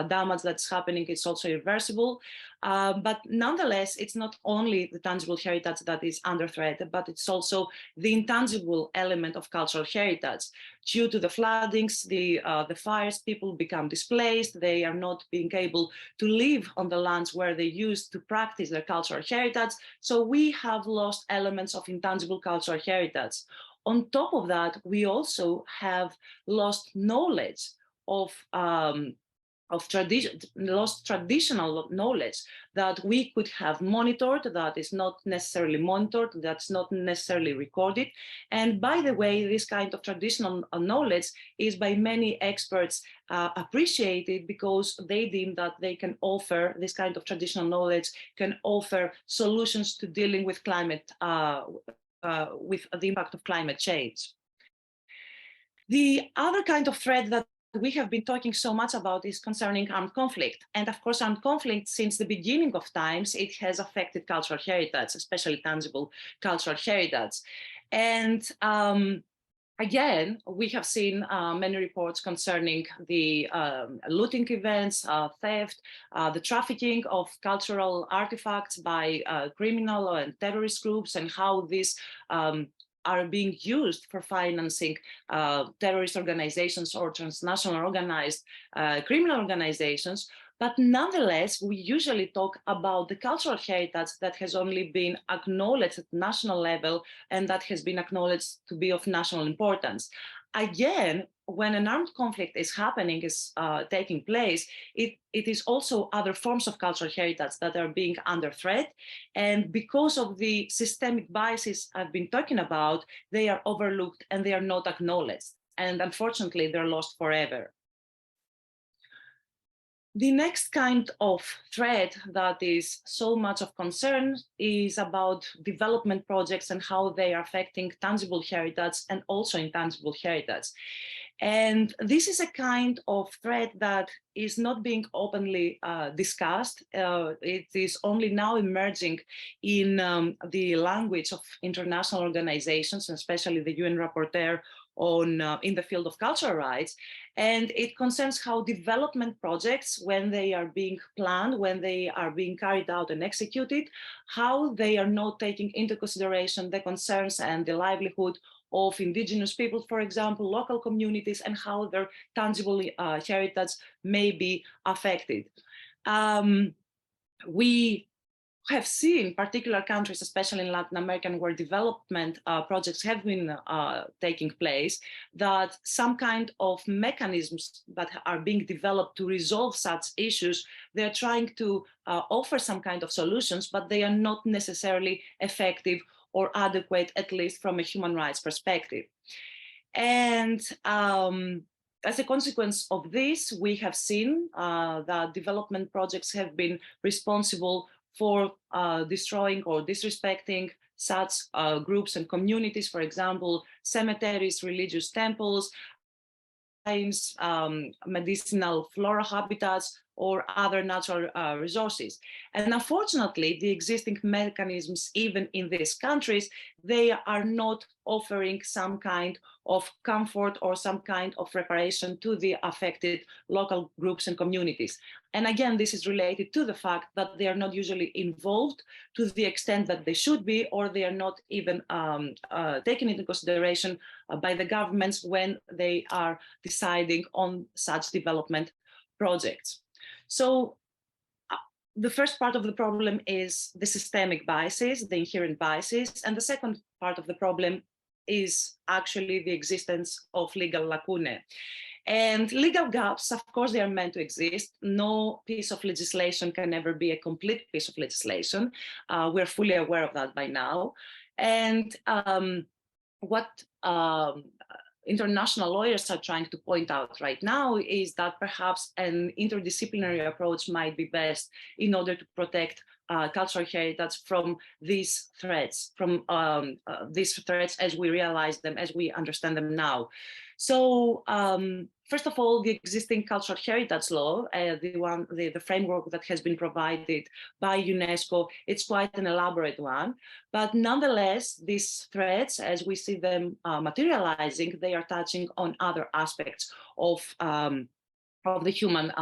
damage that's happening is also irreversible. But nonetheless, it's not only the tangible heritage that is under threat, but it's also the intangible element of cultural heritage. Due to the floodings, the fires, people become displaced. They are not being able to live on the lands where they used to practice their cultural heritage. So we have lost elements of intangible cultural heritage. On top of that, we also have lost knowledge of traditional knowledge that we could have monitored, that is not necessarily monitored, that's not necessarily recorded. And by the way, this kind of traditional knowledge is by many experts appreciated because they deem that they can offer, this kind of traditional knowledge can offer solutions to dealing with climate, with the impact of climate change. The other kind of threat that we have been talking so much about is concerning armed conflict. And of course, armed conflict, since the beginning of times, it has affected cultural heritage, especially tangible cultural heritage. And again, we have seen many reports concerning the looting events, theft, the trafficking of cultural artifacts by criminal and terrorist groups, and how these are being used for financing terrorist organizations or transnational organized criminal organizations. But nonetheless, we usually talk about the cultural heritage that has only been acknowledged at national level and that has been acknowledged to be of national importance. Again, when an armed conflict is happening, is taking place, it is also other forms of cultural heritage that are being under threat. And because of the systemic biases I've been talking about, they are overlooked and they are not acknowledged. and unfortunately, they're lost forever. The next kind of threat that is so much of concern is about development projects and how they are affecting tangible heritage and also intangible heritage. And this is a kind of threat that is not being openly discussed. It is only now emerging in the language of international organizations, especially the UN Rapporteur on in the field of cultural rights. And it concerns how development projects, when they are being planned, when they are being carried out and executed, how they are not taking into consideration the concerns and the livelihood of indigenous people, for example, local communities, and how their tangible heritage may be affected. We have seen particular countries, especially in Latin America, where development projects have been taking place, that some kind of mechanisms that are being developed to resolve such issues, they're trying to offer some kind of solutions, but they are not necessarily effective or adequate, at least from a human rights perspective. And as a consequence of this, we have seen that development projects have been responsible for destroying or disrespecting such groups and communities, for example, cemeteries, religious temples, medicinal flora habitats, or other natural resources. And unfortunately, the existing mechanisms, even in these countries, they are not offering some kind of comfort or some kind of reparation to the affected local groups and communities. And again, this is related to the fact that they are not usually involved to the extent that they should be, or they are not even taken into consideration by the governments when they are deciding on such development projects. So the first part of the problem is the systemic biases, the inherent biases, and the second part of the problem is actually the existence of legal lacunae. And legal gaps, of course, they are meant to exist. No piece of legislation can ever be a complete piece of legislation. We're fully aware of that by now. And what international lawyers are trying to point out right now is that perhaps an interdisciplinary approach might be best in order to protect cultural heritage from these threats, as we realize them, as we understand them now. So first of all, the existing cultural heritage law, the framework that has been provided by UNESCO, it's quite an elaborate one. But nonetheless, these threats, as we see them materializing, they are touching on other aspects of the human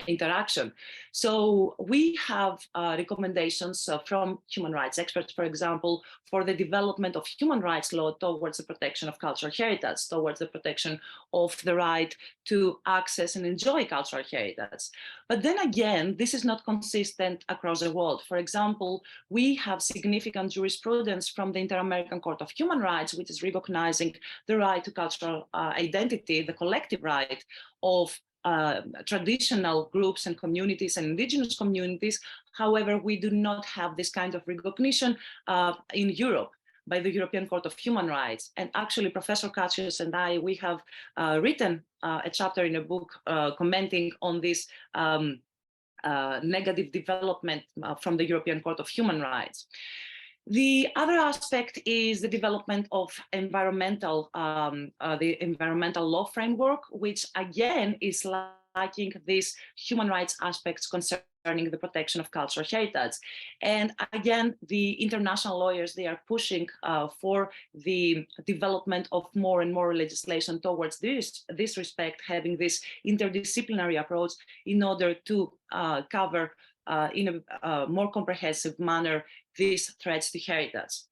interaction. So we have recommendations from human rights experts, for example, for the development of human rights law towards the protection of cultural heritage, towards the protection of the right to access and enjoy cultural heritage. But then again, this is not consistent across the world. For example, we have significant jurisprudence from the Inter-American Court of Human Rights, which is recognizing the right to cultural identity, the collective right of traditional groups and communities and indigenous communities. However, we do not have this kind of recognition in Europe by the European Court of Human Rights. And actually, Professor Katsios and I, we have written a chapter in a book commenting on this negative development from the European Court of Human Rights. The other aspect is the development of the environmental law framework, which again is lacking these human rights aspects concerning the protection of cultural heritage. And again, the international lawyers, they are pushing for the development of more and more legislation towards this respect, having this interdisciplinary approach in order to cover in a more comprehensive manner these threats to heritage.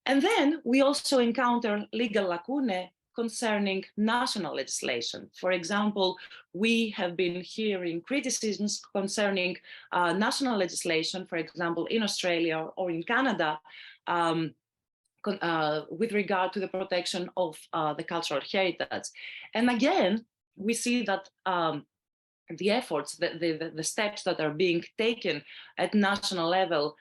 And then we also encounter legal lacunae concerning national legislation. For example, we have been hearing criticisms concerning national legislation, for example, in Australia or in Canada, with regard to the protection of the cultural heritage. And again, we see that the efforts, the steps that are being taken at national level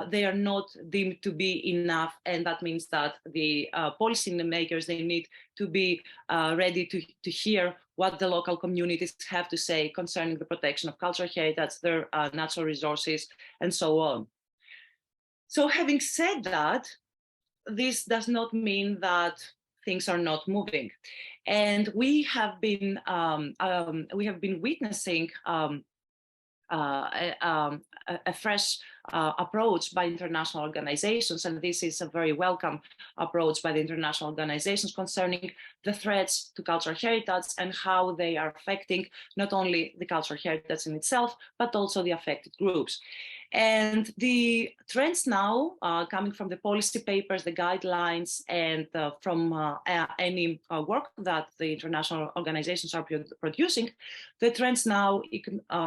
they are not deemed to be enough, and that means that the policy makers, they need to be ready to hear what the local communities have to say concerning the protection of cultural heritage, their natural resources, and so on. So having said that, this does not mean that things are not moving. And we have been witnessing a fresh approach by international organizations, and this is a very welcome approach by the international organizations concerning the threats to cultural heritage and how they are affecting not only the cultural heritage in itself, but also the affected groups. And the trends now coming from the policy papers, the guidelines, and from any work that the international organizations are producing, the trends now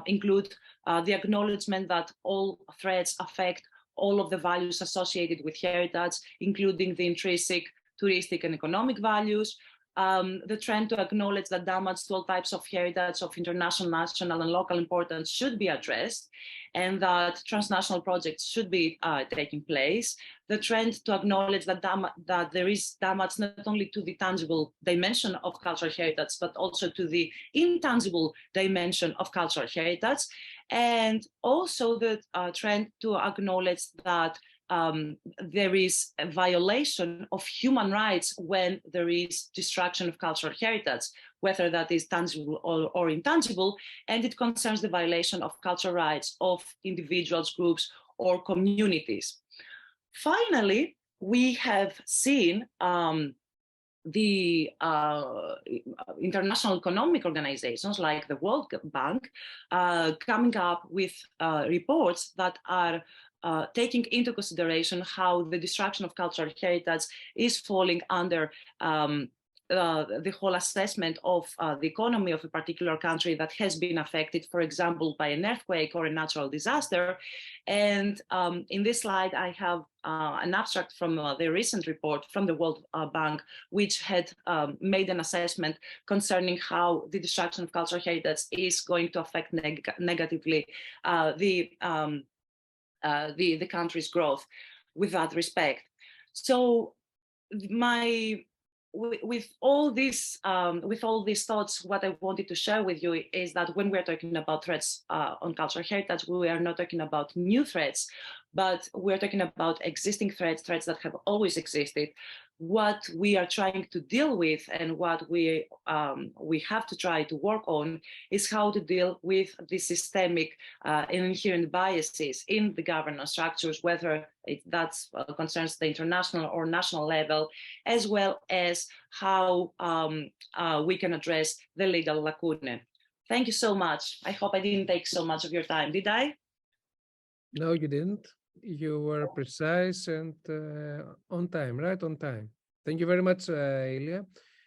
include the acknowledgement that all threats affect all of the values associated with heritage, including the intrinsic, touristic, and economic values. The trend to acknowledge that damage to all types of heritage of international, national, and local importance should be addressed, and that transnational projects should be taking place. The trend to acknowledge that there is damage not only to the tangible dimension of cultural heritage, but also to the intangible dimension of cultural heritage. And also the trend to acknowledge that there is a violation of human rights when there is destruction of cultural heritage, whether that is tangible or intangible, and it concerns the violation of cultural rights of individuals, groups, or communities. Finally, we have seen the international economic organizations like the World Bank coming up with reports that are taking into consideration how the destruction of cultural heritage is falling under the whole assessment of the economy of a particular country that has been affected, for example, by an earthquake or a natural disaster. And in this slide, I have an abstract from the recent report from the World Bank, which had made an assessment concerning how the destruction of cultural heritage is going to affect negatively the country's growth with that respect. So with all these thoughts, what I wanted to share with you is that when we're talking about threats on cultural heritage, we are not talking about new threats, but we're talking about existing threats that have always existed. What we are trying to deal with and what we have to try to work on is how to deal with the systemic and inherent biases in the governance structures, whether that concerns the international or national level, as well as how we can address the legal lacunae. Thank you so much. I hope I didn't take so much of your time. Did I? No, you didn't. You were precise and on time, right on time. Thank you very much, Ilya.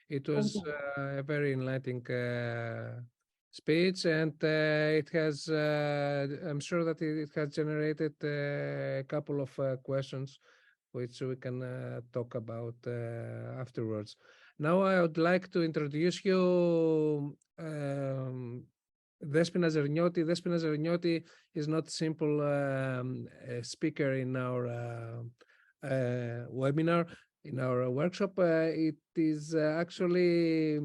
It was a very enlightening speech, and it has, I'm sure that it has generated a couple of questions which we can talk about afterwards. Now I would like to introduce you Despina Zernioti. Despina Zernioti is not simple speaker in our webinar, in our workshop. It is actually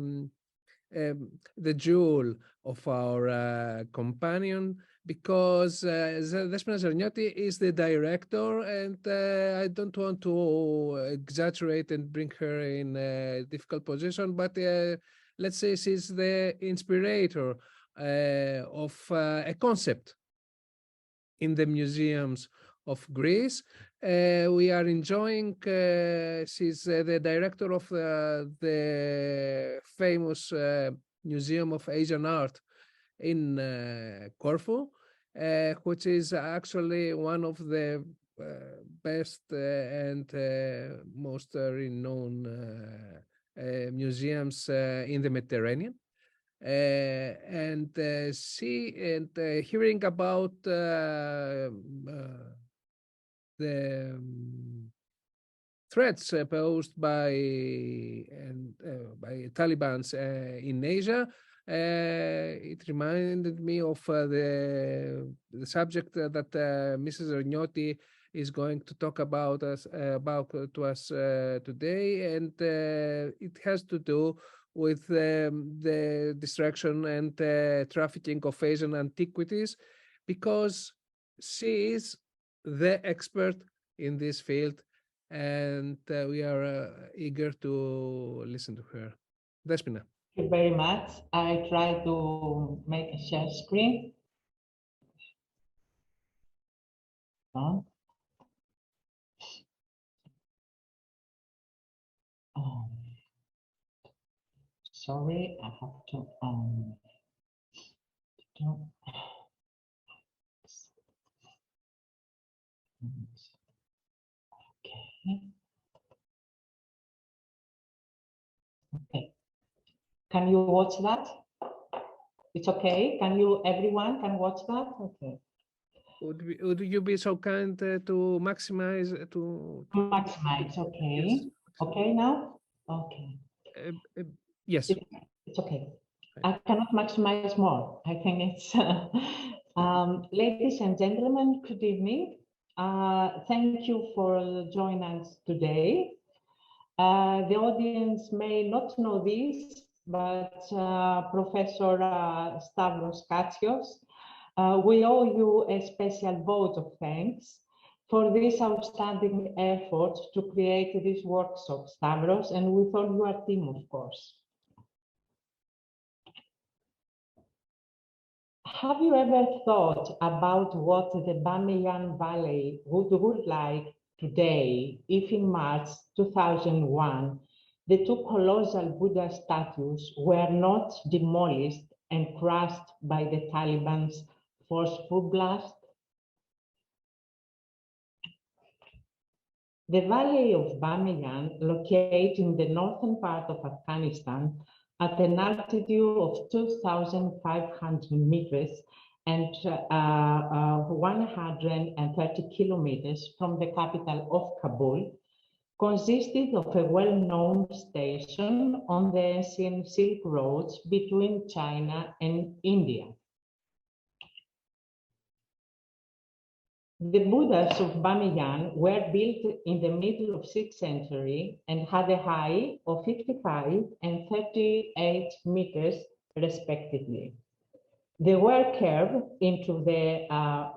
the jewel of our companion, because Despina Zernioti is the director, and I don't want to exaggerate and bring her in a difficult position, but let's say she's the inspirator of a concept in the museums of Greece. We are enjoying, she's the director of the famous Museum of Asian Art in Corfu, which is actually one of the best and most renowned museums in the Mediterranean. And hearing about the threats posed by Taliban in Asia, it reminded me of the subject that Mrs. Zernioti is going to talk about to us today, and it has to do with the destruction and trafficking of Asian antiquities, because she is the expert in this field, and we are eager to listen to her. Despina. Thank you very much. I try to make a share screen. Oh. Sorry, I have to okay. Okay. Can you watch that? It's okay. Can you, everyone can watch that? Okay. Would you be so kind to maximize Maximize, okay. Yes. Okay now? Okay. Yes. It's okay. I cannot maximize more. I think it's, ladies and gentlemen, good evening. Thank you for joining us today. The audience may not know this, but Professor Stavros Katsios, we owe you a special vote of thanks for this outstanding effort to create this workshop, Stavros, and with all your team, of course. Have you ever thought about what the Bamiyan Valley would look like today if in March 2001, the two colossal Buddha statues were not demolished and crushed by the Taliban's forceful blast? The valley of Bamiyan, located in the northern part of Afghanistan, at an altitude of 2,500 meters and 130 kilometers from the capital of Kabul, consisted of a well-known station on the ancient Silk Roads between China and India. The Buddhas of Bamiyan were built in the middle of 6th century and had a height of 55 and 38 meters respectively. They were carved into the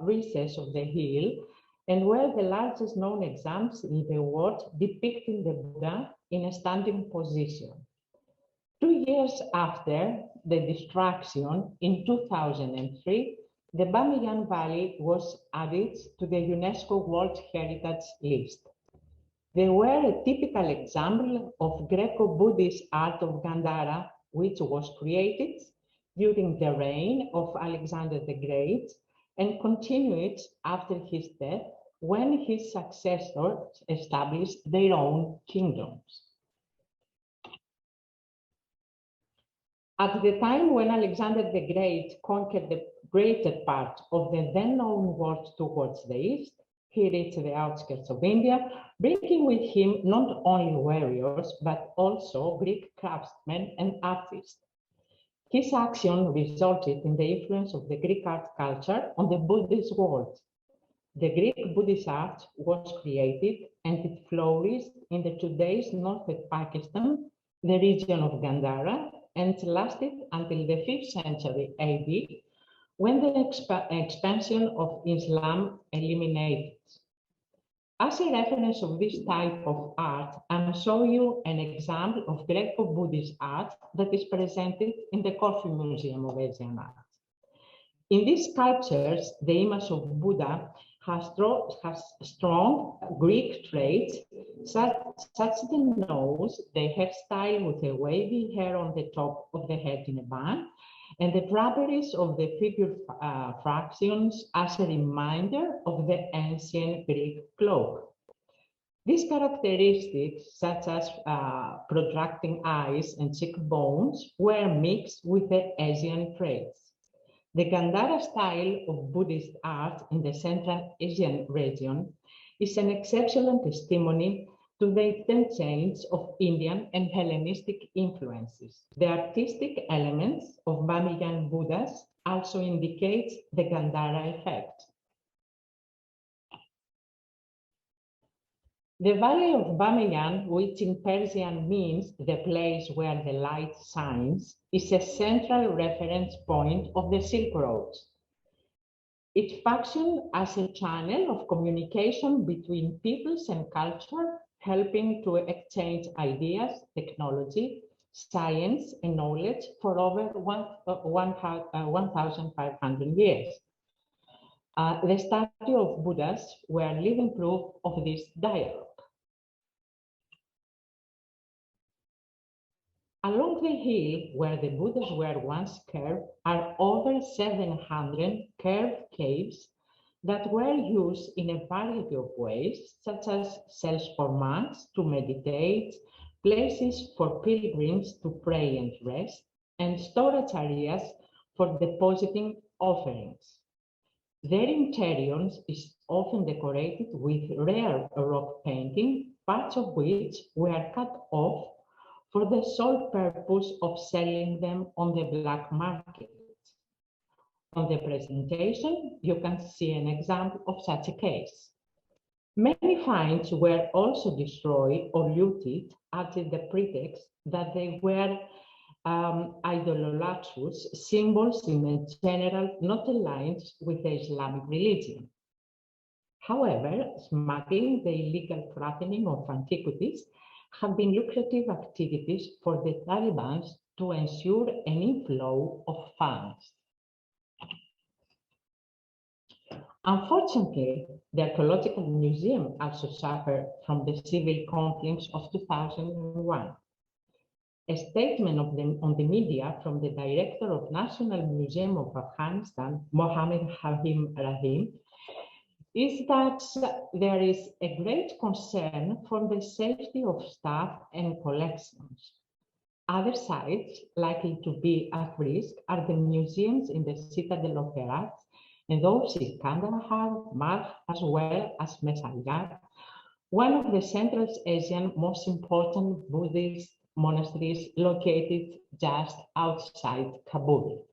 recess of the hill and were the largest known examples in the world depicting the Buddha in a standing position. 2 years after the destruction, in 2003, the Bamiyan Valley was added to the UNESCO World Heritage list. They were a typical example of Greco-Buddhist art of Gandhara, which was created during the reign of Alexander the Great and continued after his death when his successors established their own kingdoms. At the time when Alexander the Great conquered the greater part of the then known world towards the east, he reached the outskirts of India, bringing with him not only warriors, but also Greek craftsmen and artists. His action resulted in the influence of the Greek art culture on the Buddhist world. The Greek Buddhist art was created and it flourished in the today's northern Pakistan, the region of Gandhara, and lasted until the 5th century AD, when the expansion of Islam eliminated. As a reference of this type of art, I'm showing you an example of Greco-Buddhist art that is presented in the Corfu Museum of Asian Art. In these sculptures, the image of Buddha has strong Greek traits, such as the nose, the hairstyle with a wavy hair on the top of the head in a bun, and the draperies of the figure fractions as a reminder of the ancient Greek cloak. These characteristics, such as protracting eyes and cheekbones, were mixed with the Asian traits. The Gandhara style of Buddhist art in the Central Asian region is an exceptional testimony to the interchange of Indian and Hellenistic influences. The artistic elements of Bamiyan Buddhas also indicate the Gandhara effect. The Valley of Bamiyan, which in Persian means the place where the light shines, is a central reference point of the Silk Road. It functions as a channel of communication between peoples and culture, helping to exchange ideas, technology, science, and knowledge for over 1,500 years. The statue of Buddhas were living proof of this dialogue. Along the hill where the Buddhas were once carved are over 700 carved caves that were used in a variety of ways, such as cells for monks to meditate, places for pilgrims to pray and rest, and storage areas for depositing offerings. Their interior is often decorated with rare rock painting, parts of which were cut off for the sole purpose of selling them on the black market. On the presentation, you can see an example of such a case. Many finds were also destroyed or looted under the pretext that they were idolatrous symbols in general not aligned with the Islamic religion. However, smuggling, the illegal trafficking of antiquities, have been lucrative activities for the Taliban to ensure an inflow of funds. Unfortunately, the Archaeological Museum also suffered from the civil conflicts of 2001. A statement on the media from the director of National Museum of Afghanistan, Mohammed Rahim, is that there is a great concern for the safety of staff and collections. Other sites likely to be at risk are the museums in the Citadel of Herat and those in Kandahar, Marv, as well as Mesayar, one of the Central Asian most important Buddhist monasteries located just outside Kabul.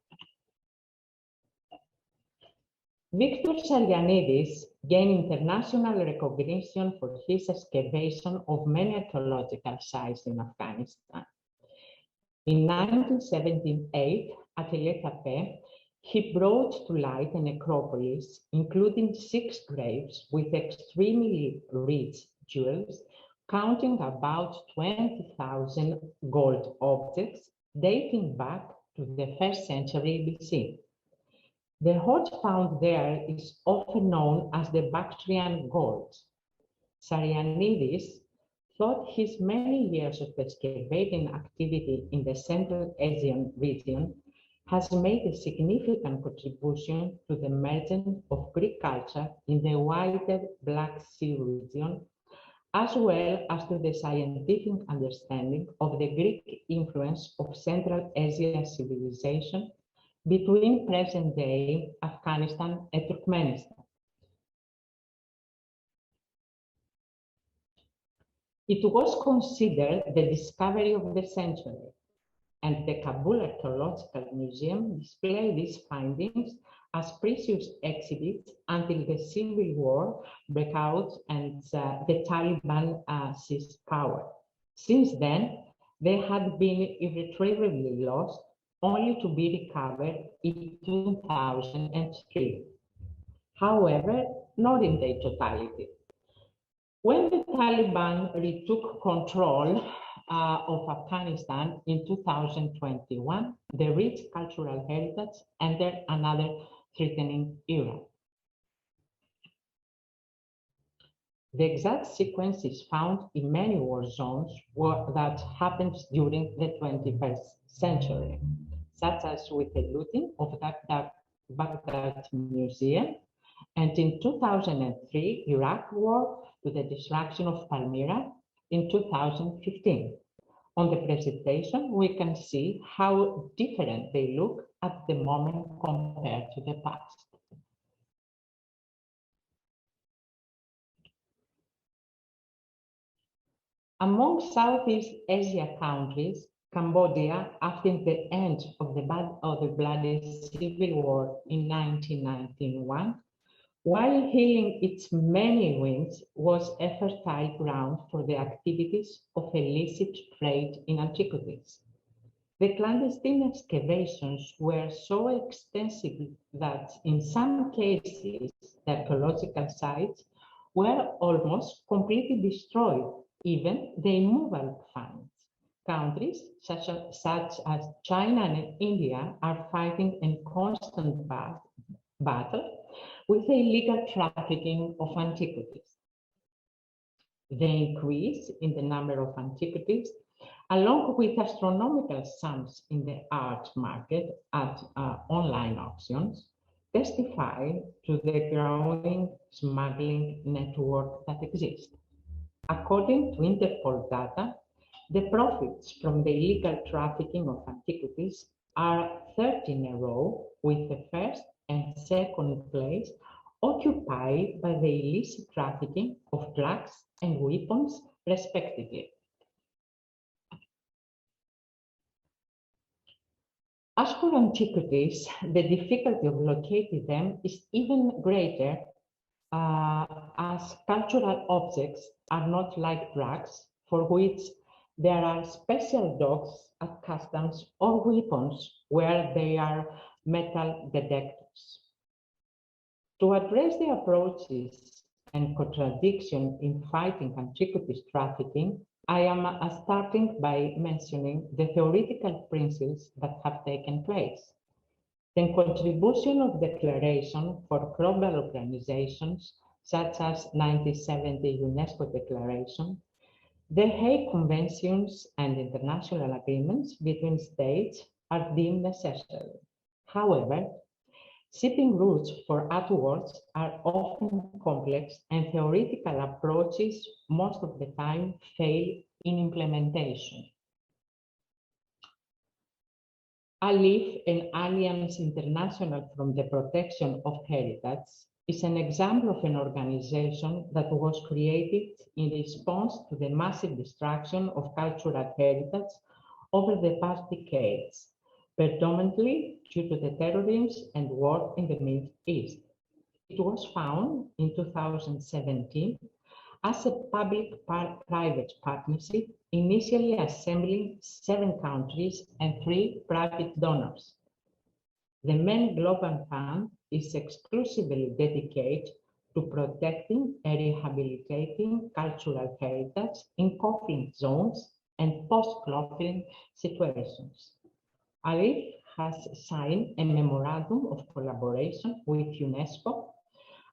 Victor Sarianidis gained international recognition for his excavation of many archaeological sites in Afghanistan. In 1978, at F.L.T.I, he brought to light a necropolis, including 6 graves with extremely rich jewels, counting about 20,000 gold objects dating back to the 1st century BC. The hoard found there is often known as the Bactrian gold. Sarianidis thought his many years of excavating activity in the Central Asian region has made a significant contribution to the emergence of Greek culture in the wider Black Sea region, as well as to the scientific understanding of the Greek influence of Central Asia civilization between present-day Afghanistan and Turkmenistan. It was considered the discovery of the century, and the Kabul Archaeological Museum displayed these findings as precious exhibits until the civil war broke out and the Taliban seized power. Since then, they had been irretrievably lost, only to be recovered in 2003. However, not in their totality. When the Taliban retook control of Afghanistan in 2021, the rich cultural heritage entered another threatening era. The exact sequence is found in many war zones that happened during the 21st century, such as with the looting of Baghdad Museum, and in 2003, Iraq war to the destruction of Palmyra in 2015. On the presentation, we can see how different they look at the moment compared to the past. Among Southeast Asia countries, Cambodia, after the end of the bloody civil war in 1991, while healing its many wounds was a fertile ground for the activities of illicit trade in antiquities. The clandestine excavations were so extensive that in some cases, the archaeological sites were almost completely destroyed, even the immovable finds. Countries such as China and India are fighting in constant battle with the illegal trafficking of antiquities. The increase in the number of antiquities, along with astronomical sums in the art market at online auctions, testify to the growing smuggling network that exists. According to Interpol data, the profits from the illegal trafficking of antiquities are 13 in a row, with the first and second place occupied by the illicit trafficking of drugs and weapons, respectively. As for antiquities, the difficulty of locating them is even greater as cultural objects are not like drugs, for which there are special dogs at customs or weapons where they are metal detectors. To address the approaches and contradiction in fighting antiquities trafficking, I am starting by mentioning the theoretical principles that have taken place. The contribution of declaration for global organizations such as 1970 UNESCO Declaration, the Hague Conventions and international agreements between states are deemed necessary. However, shipping routes for artworks are often complex and theoretical approaches most of the time fail in implementation. ALIF and Alliance International from the Protection of Heritage is an example of an organization that was created in response to the massive destruction of cultural heritage over the past decades, predominantly due to the terrorism and war in the Middle East. It was founded in 2017 as a public-private partnership, initially assembling 7 countries and 3 private donors. The main global fund is exclusively dedicated to protecting and rehabilitating cultural heritage in conflict zones and post-conflict situations. ALIF has signed a memorandum of collaboration with UNESCO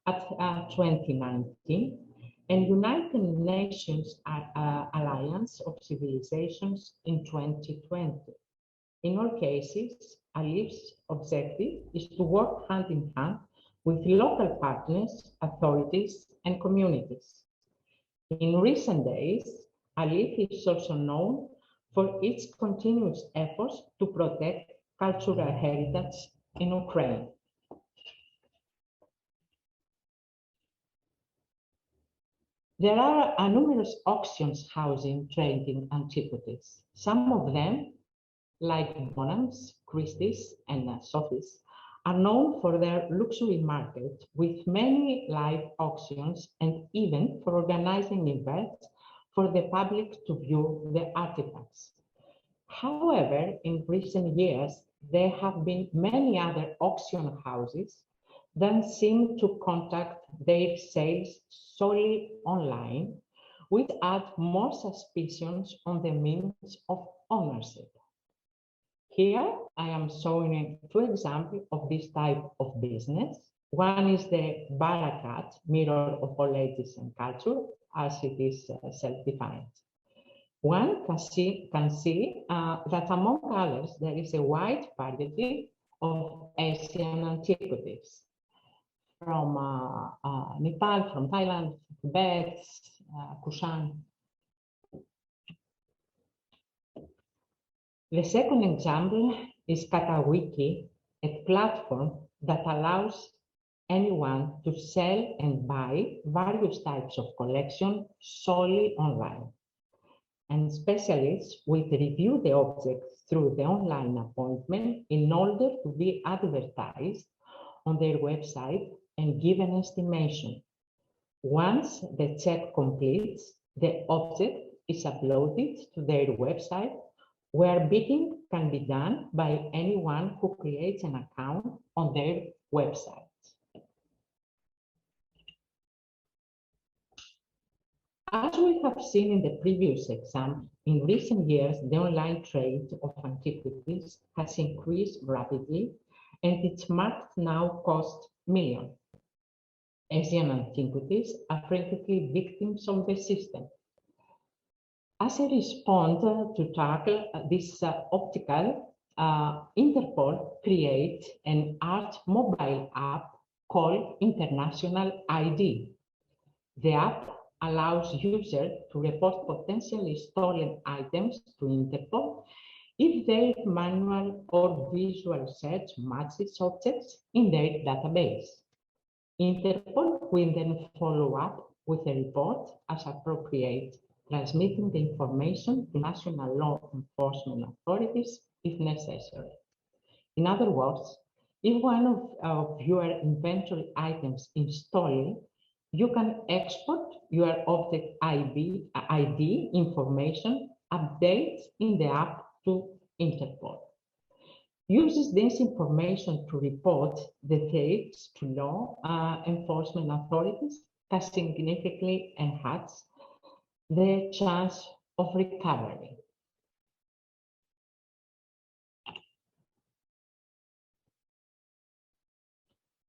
at 2019 and United Nations Alliance of Civilizations in 2020. In all cases, ALIF's objective is to work hand in hand with local partners, authorities, and communities. In recent days, ALIF is also known for its continuous efforts to protect cultural heritage in Ukraine. There are numerous auctions housing trading antiquities. Some of them, like Bonhams, Christie's, and Sotheby's, are known for their luxury market with many live auctions and even for organizing events for the public to view the artifacts. However, in recent years, there have been many other auction houses that seem to conduct their sales solely online, which add more suspicions on the means of ownership. Here, I am showing 2 examples of this type of business. One is the Barakat, mirror of all ages and culture, as it is self-defined. One can see that among others, there is a wide variety of Asian antiquities from Nepal, from Thailand, Tibet, Kushan. The second example is Katawiki, a platform that allows anyone to sell and buy various types of collection solely online. And specialists will review the objects through the online appointment in order to be advertised on their website and give an estimation. Once the check completes, the object is uploaded to their website, where bidding can be done by anyone who creates an account on their website. As we have seen in the previous exam, in recent years, the online trade of antiquities has increased rapidly, and its market now costs millions. Asian antiquities are frequently victims of the system. As a response to tackle this obstacle, Interpol created an art mobile app called International ID. The app allows users to report potentially stolen items to Interpol if their manual or visual search matches objects in their database. Interpol will then follow up with a report as appropriate, transmitting the information to national law enforcement authorities if necessary. In other words, if one of your inventory items is stolen, you can export your object ID information updates in the app to Interpol. Uses this information to report the thefts to law enforcement authorities can significantly enhance the chance of recovery.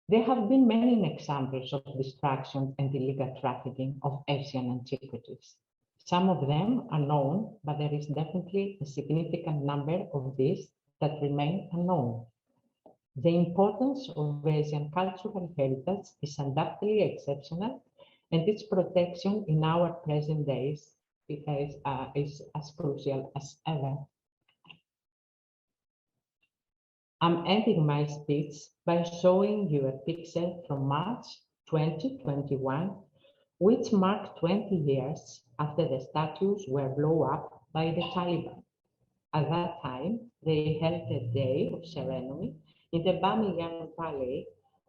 There have been many examples of destruction and illegal trafficking of Asian antiquities. Some of them are known, but there is definitely a significant number of these that remain unknown. The importance of Asian cultural heritage is undoubtedly exceptional, and its protection in our present days is as crucial as ever. I'm ending my speech by showing you a picture from March 2021, which marked 20 years after the statues were blown up by the Taliban. At that time, they held a day of ceremony in the Bamiyan Valley,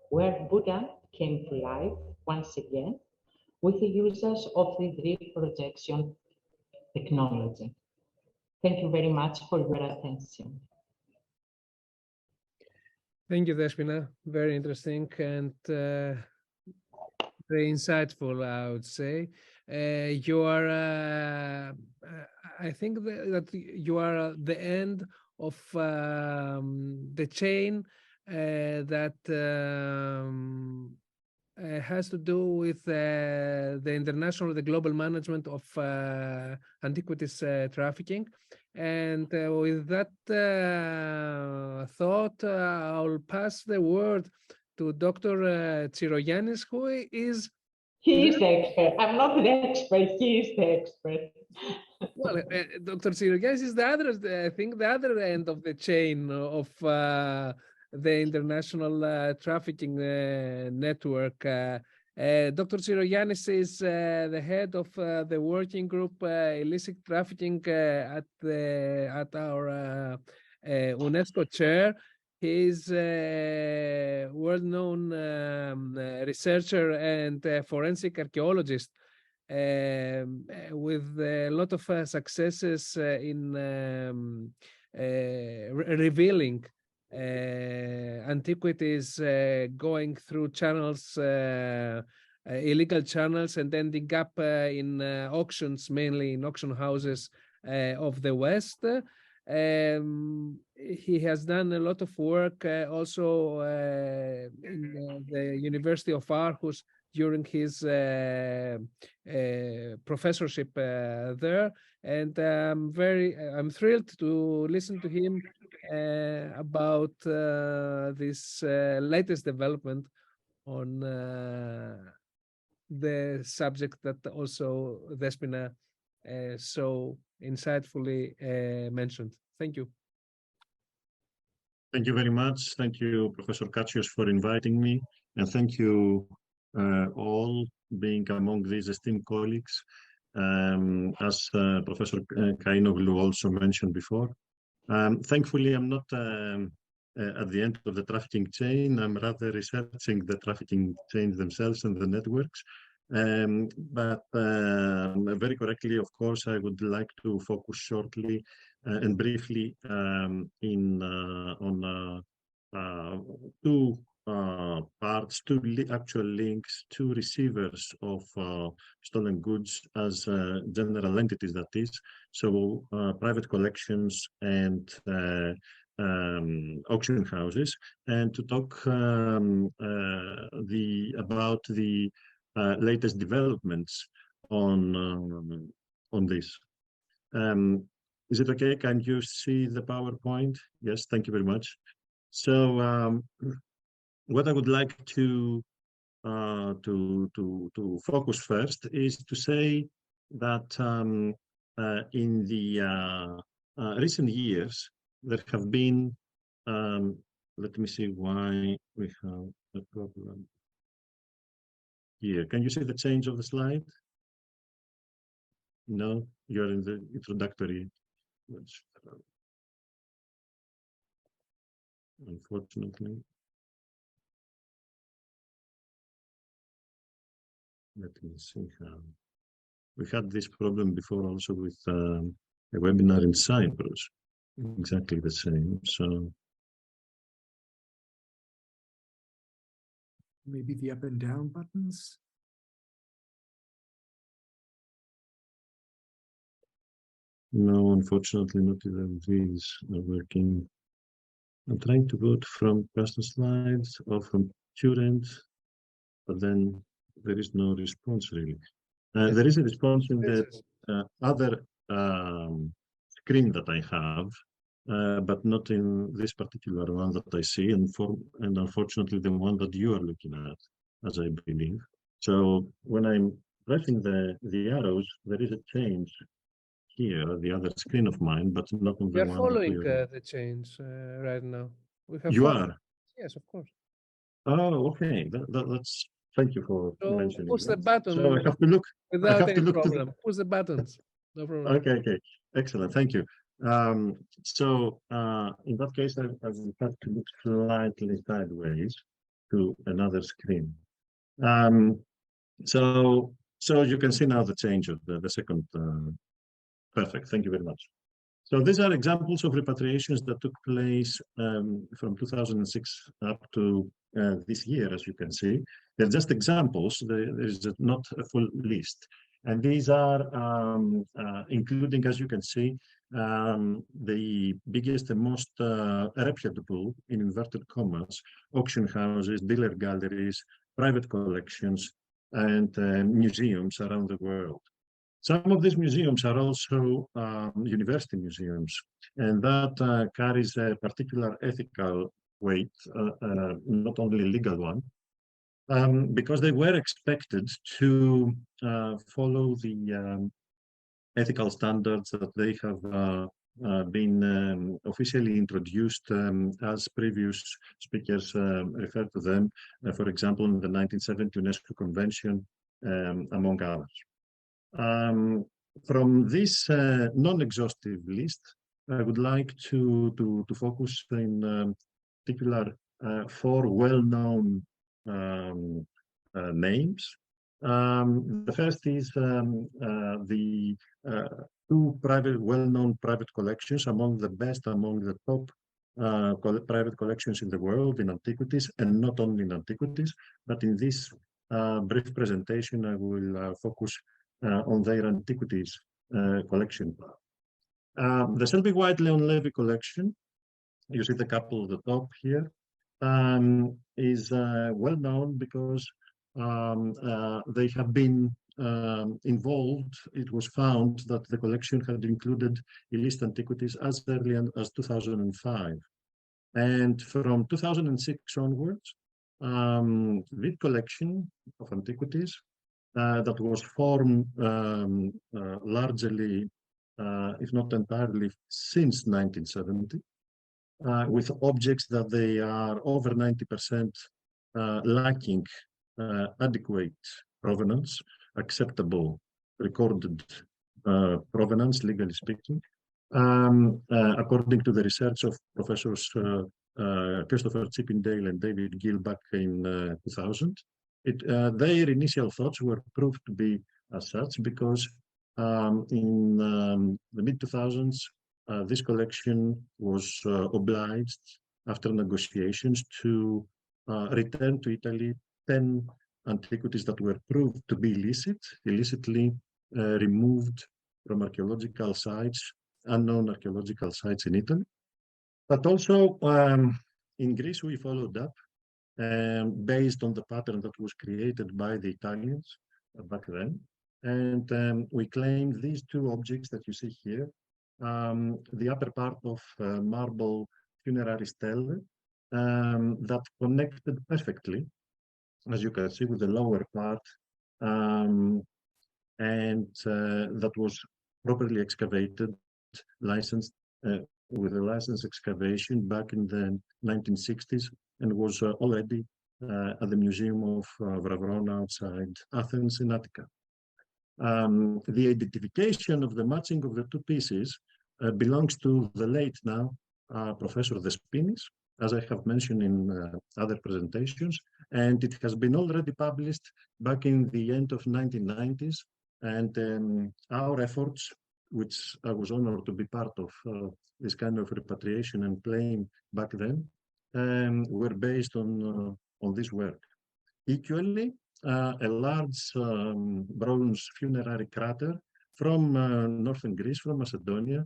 where Buddha came to life once again with the users of the 3D projection technology. Thank you very much for your attention. Thank you, Despina. Very interesting and very insightful, I would say. You are, I think that you are at the end of the chain that has to do with the international, the global management of antiquities trafficking. And with that thought, I'll pass the word to Dr. Tsirogiannis, who is... He is the expert. I'm not the expert. He is the expert. Well, Dr. Tsirogiannis is the other, I think, the other end of the chain of the international trafficking network. Dr. Tsirogiannis is the head of the working group illicit trafficking at our UNESCO Chair. He is a well-known researcher and forensic archaeologist with a lot of successes in revealing antiquities going through channels, illegal channels, and ending up in auctions, mainly in auction houses of the West. He has done a lot of work also in the University of Aarhus during his professorship there, and I'm thrilled to listen to him about this latest development on the subject that also Despina so insightfully mentioned. Thank you. Thank you very much. Thank you, Professor Katsios, for inviting me, and thank you all being among these esteemed colleagues. As Professor Kainoglou also mentioned before, thankfully I'm not at the end of the trafficking chain. I'm rather researching the trafficking chains themselves and the networks. But very correctly, of course, I would like to focus shortly and briefly on two parts, two actual links, two receivers of stolen goods as general entities, that is. So private collections and auction houses, and to talk about the latest developments on this. Is it okay? Can you see the PowerPoint? Yes, thank you very much. So what I would like to focus first is to say that in the recent years there have been, let me see why we have a problem here. Can you see the change of the slide? No, you're in the introductory. Unfortunately. Let me see how. We had this problem before also with a webinar in Cyprus. Exactly the same. So Maybe the up and down buttons. no, unfortunately, not even these are working. I'm trying to go from custom slides or from current, but then there is no response really. There is a response in the other screen that I have, but not in this particular one that I see, and unfortunately the one that you are looking at, as I believe. So when I'm pressing the arrows, there is a change here, the other screen of mine, but not on the We are one following that we are. the change right now. We have You followed. are? Yes, of course. Oh, okay. That's thank you for So mentioning push the that. button So I have to look. without any to look problem. Push the buttons. No problem. Okay, excellent. Thank you. So in that case, I will have to look slightly sideways to another screen. So you can see now the change of the second. Perfect. Thank you very much. So these are examples of repatriations that took place from 2006 up to this year, as you can see. They're just examples. There is not a full list. And these are including, as you can see, the biggest and most reputable, in inverted commas, auction houses, dealer galleries, private collections, and museums around the world. Some of these museums are also university museums, and that carries a particular ethical weight, not only a legal one, because they were expected to follow the ethical standards that they have been officially introduced as previous speakers referred to them, for example, in the 1970 UNESCO Convention, among others. From this non-exhaustive list, I would like to focus in particular four well-known names. The first is the two well-known private collections, among the best, among the top private collections in the world in antiquities, and not only in antiquities, but in this brief presentation, I will focus on their antiquities collection. The Selby White Leon Levy collection, you see the couple at the top here, is well known because they have been involved. It was found that the collection had included illicit antiquities as early as 2005. And from 2006 onwards, the collection of antiquities that was formed largely, if not entirely, since 1970, with objects that they are over 90% lacking adequate provenance, acceptable recorded provenance, legally speaking, according to the research of professors Christopher Chippendale and David Gill back in 2000. Their initial thoughts were proved to be as such because in the mid-2000s, this collection was obliged, after negotiations, to return to Italy 10 antiquities that were proved to be illicitly removed from archaeological sites, unknown archaeological sites in Italy. But also in Greece, we followed up based on the pattern that was created by the Italians back then. And we claimed these two objects that you see here, the upper part of marble funerary stele that connected perfectly, as you can see, with the lower part, and that was properly excavated, licensed, with a licensed excavation back in the 1960s, and was already at the Museum of Vravrona outside Athens in Attica. The identification of the matching of the two pieces belongs to the late now Professor Despinis, as I have mentioned in other presentations, and it has been already published back in the end of 1990s, and our efforts, which I was honored to be part of this kind of repatriation and claim back then, were based on this work. Equally, a large bronze funerary crater from northern Greece, from Macedonia,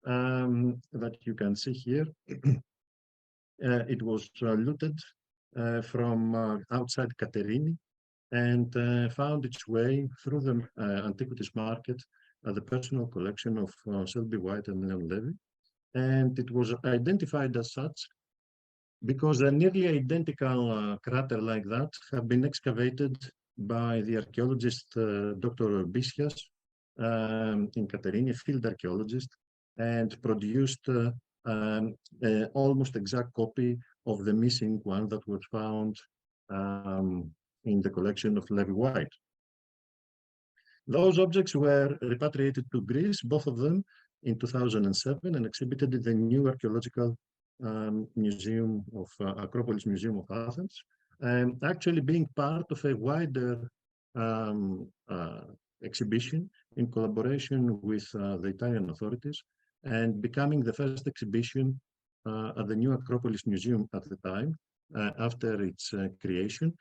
that you can see here. It was looted from outside Katerini and found its way through the antiquities market at the personal collection of Selby White and Leon Levy. And it was identified as such because a nearly identical crater like that have been excavated by the archaeologist Dr. Bisias in Katerini, a field archaeologist, and produced almost exact copy of the missing one that was found in the collection of Levy White. Those objects were repatriated to Greece, both of them, in 2007, and exhibited in the new archaeological museum of Acropolis Museum of Athens, actually being part of a wider exhibition in collaboration with the Italian authorities, and becoming the first exhibition at the new Acropolis Museum at the time, after its creation,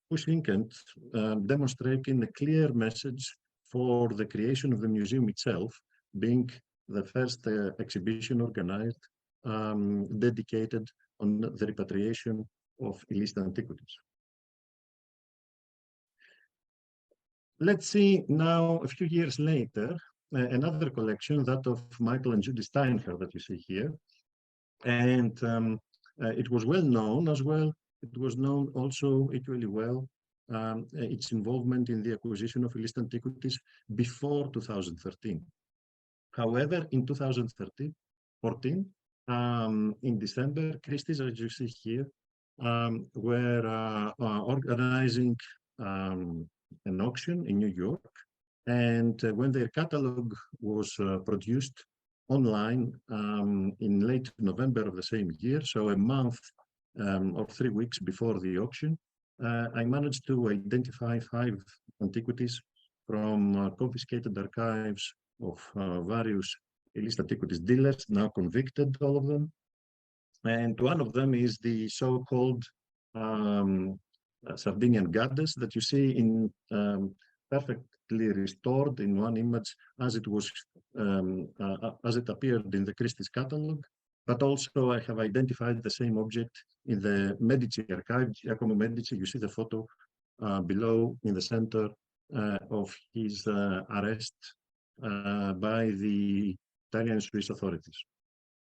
pushing and demonstrating a clear message for the creation of the museum itself, being the first exhibition organized dedicated on the repatriation of illicit antiquities. Let's see now, a few years later, another collection, that of Michael and Judy Steinherr, that you see here. And it was well known as well. It was known also equally well, its involvement in the acquisition of illicit antiquities before 2013. However, in 2014, in December, Christie's, as you see here, were organizing an auction in New York. And when their catalog was produced online in late November of the same year, so a month or 3 weeks before the auction, I managed to identify 5 antiquities from confiscated archives of various illicit antiquities dealers, now convicted, all of them. And one of them is the so-called Sardinian goddess that you see in perfectly restored in one image as it was as it appeared in the Christie's catalog. But also I have identified the same object in the Medici archive, Giacomo Medici. You see the photo below in the center of his arrest by the Italian and Swiss authorities.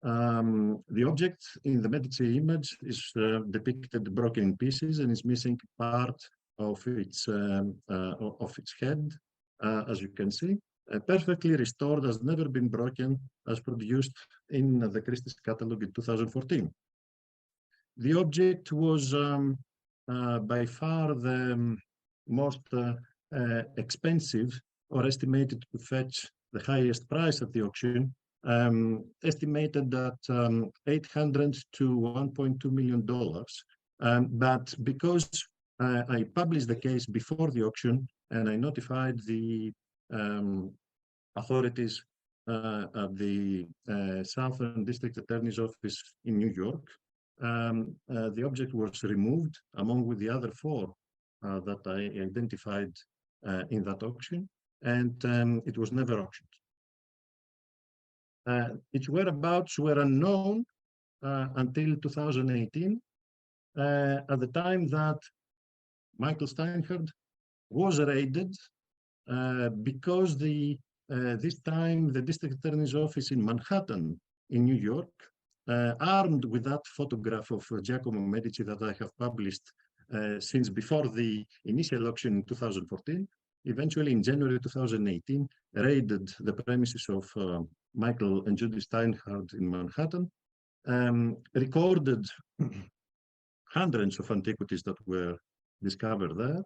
The object in the Medici image is depicted broken in pieces and is missing part of its head, as you can see. Perfectly restored, has never been broken, as produced in the Christie's catalog in 2014. The object was by far the most expensive, or estimated to fetch the highest price at the auction, estimated at 800 to $1.2 million. But because I published the case before the auction and I notified the authorities at the Southern District Attorney's Office in New York, the object was removed along with the other 4 that I identified in that auction, and it was never auctioned. Its whereabouts were unknown until 2018, at the time that Michael Steinhardt was raided because this time the District Attorney's Office in Manhattan in New York, armed with that photograph of Giacomo Medici that I have published since before the initial auction in 2014, eventually in January 2018, raided the premises of Michael and Judy Steinhardt in Manhattan, recorded hundreds of antiquities that were discovered there.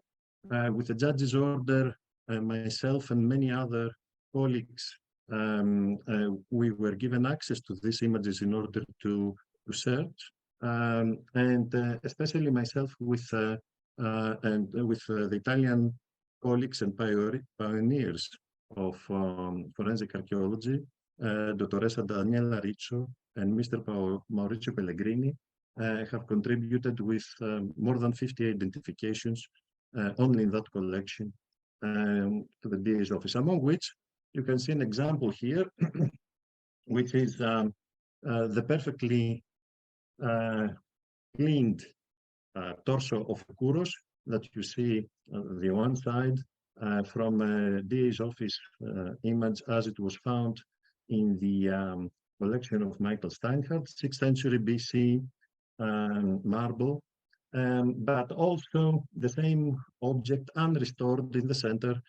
With the judge's order, myself and many other colleagues, we were given access to these images in order to search, and especially myself with the Italian colleagues and pioneers of forensic archaeology, Dottoressa Daniela Riccio and Mr. Maurizio Pellegrini, have contributed with more than 50 identifications only in that collection to the DA's office, among which you can see an example here, which is the perfectly cleaned torso of Kouros that you see on the one side from DA's office image as it was found in the collection of Michael Steinhardt, 6th century BC marble, but also the same object unrestored in the center.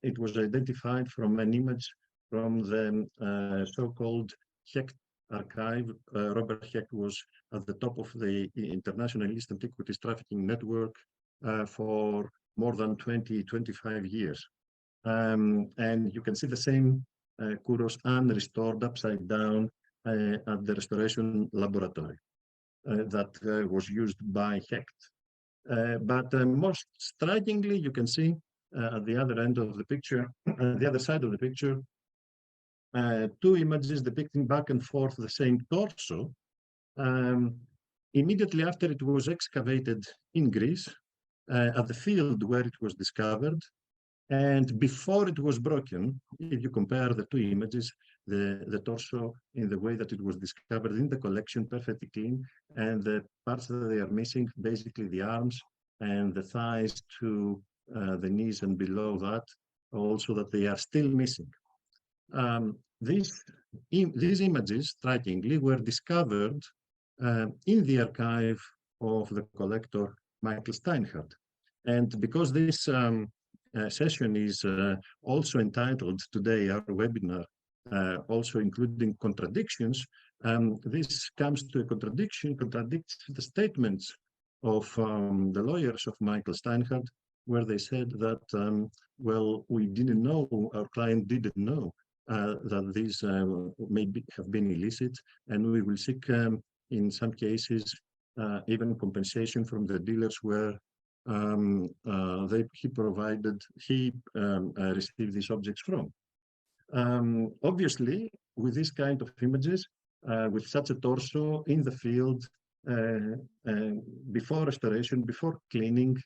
It was identified from an image from the so-called Hecht archive. Robert Hecht was at the top of the International Illicit Antiquities Trafficking Network for more than 25 years. And you can see the same Kouros unrestored upside down at the restoration laboratory that was used by Hecht. But most strikingly, you can see at the other end of the picture, the other side of the picture, 2 images depicting back and forth the same torso. Immediately after it was excavated in Greece, at the field where it was discovered, and before it was broken, if you compare the 2 images, the torso in the way that it was discovered in the collection, perfectly clean, and the parts that they are missing, basically the arms and the thighs to the knees and below that, also that they are still missing. These images, strikingly, were discovered in the archive of the collector Michael Steinhardt. And because this session is also entitled today, our webinar, also including contradictions, this comes to a contradiction, contradicts the statements of the lawyers of Michael Steinhardt, where they said that, well, we didn't know, our client didn't know that these may have been illicit, and we will seek, in some cases, even compensation from the dealers where he received these objects from. Obviously, with this kind of images, with such a torso in the field, before restoration, before cleaning,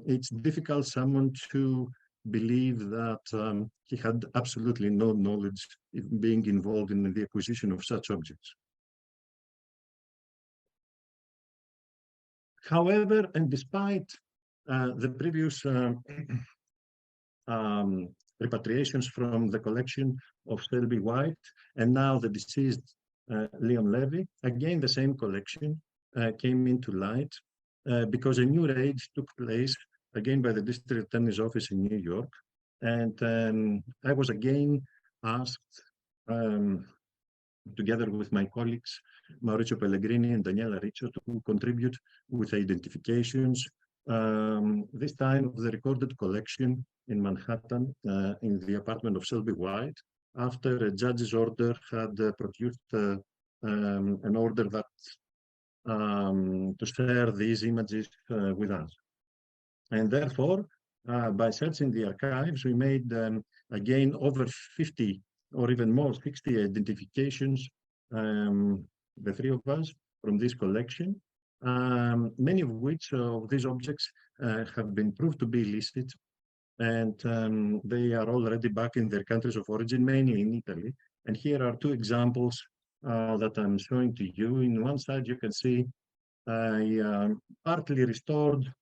it's difficult someone to believe that he had absolutely no knowledge in being involved in the acquisition of such objects. However, and despite the previous repatriations from the collection of Selby White and now the deceased Leon Levy, again the same collection came into light because a new raid took place again by the District Attorney's Office in New York, and I was again asked, together with my colleagues Maurizio Pellegrini and Daniela Riccio, to contribute with identifications, this time of the recorded collection in Manhattan, in the apartment of Selby White, after a judge's order had produced an order that to share these images with us. And therefore, by searching the archives, we made, again, over 50 or even more, 60 identifications, the three of us, from this collection, many of which of these objects have been proved to be illicit, and they are already back in their countries of origin, mainly in Italy. And here are two examples that I'm showing to you. In one side, you can see a partly restored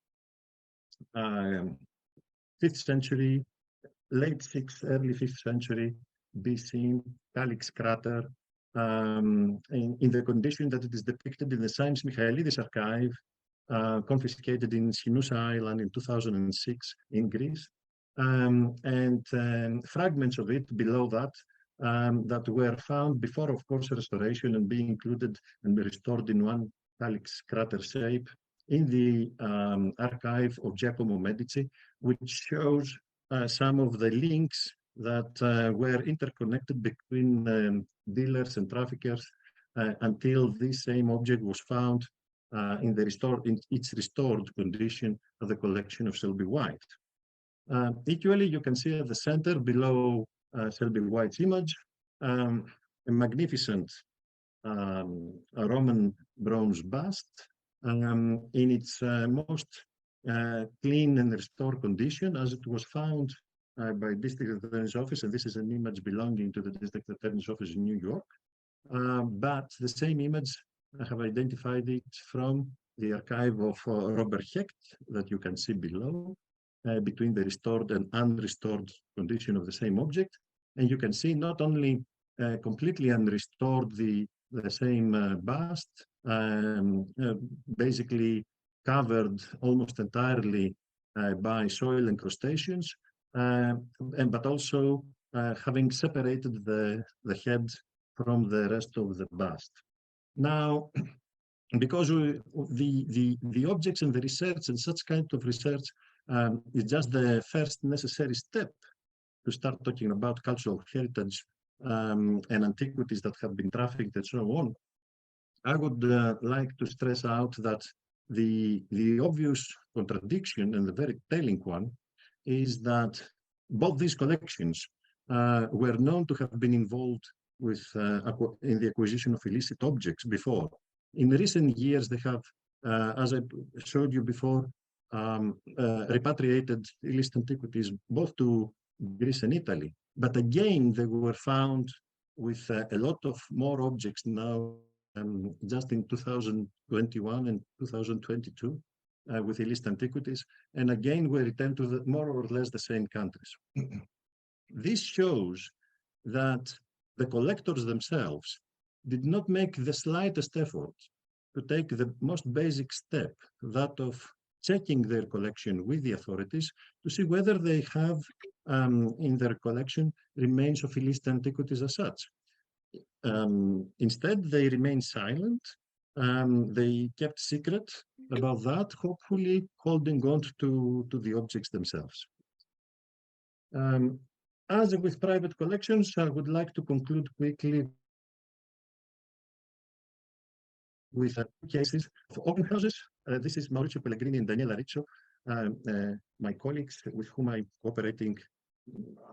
5th century, late 6th, early 5th century BC calyx crater in the condition that it is depicted in the Science Michaelidis archive, confiscated in Sinoussa Island in 2006 in Greece, and fragments of it below that that were found before, of course, restoration and being included and restored in one calyx crater shape in the archive of Giacomo Medici, which shows some of the links that were interconnected between dealers and traffickers until this same object was found in its restored condition of the collection of Selby White. Equally, you can see at the center below Selby White's image, a magnificent Roman bronze bust in its most clean and restored condition as it was found by District Attorney's Office, and this is an image belonging to the District Attorney's Office in New York. But the same image, I have identified it from the archive of Robert Hecht that you can see below, between the restored and unrestored condition of the same object. And you can see not only completely unrestored the same bust, basically covered almost entirely by soil and crustaceans, but also having separated the head from the rest of the bust. Now, because the objects and the research and such kind of research is just the first necessary step to start talking about cultural heritage and antiquities that have been trafficked and so on, I would like to stress out that the obvious contradiction, and the very telling one, is that both these collections were known to have been involved with in the acquisition of illicit objects before. In recent years, they have, as I showed you before, repatriated illicit antiquities both to Greece and Italy. But again, they were found with a lot of more objects now, just in 2021 and 2022, with illicit antiquities. And again, we return to more or less the same countries. This shows that the collectors themselves did not make the slightest effort to take the most basic step, that of checking their collection with the authorities to see whether they have in their collection remains of illicit antiquities as such. Instead, they remained silent. They kept secret about that, hopefully holding on to the objects themselves. As with private collections, I would like to conclude quickly with cases of open houses. This is Mauricio Pellegrini and Daniela Riccio, my colleagues with whom I'm cooperating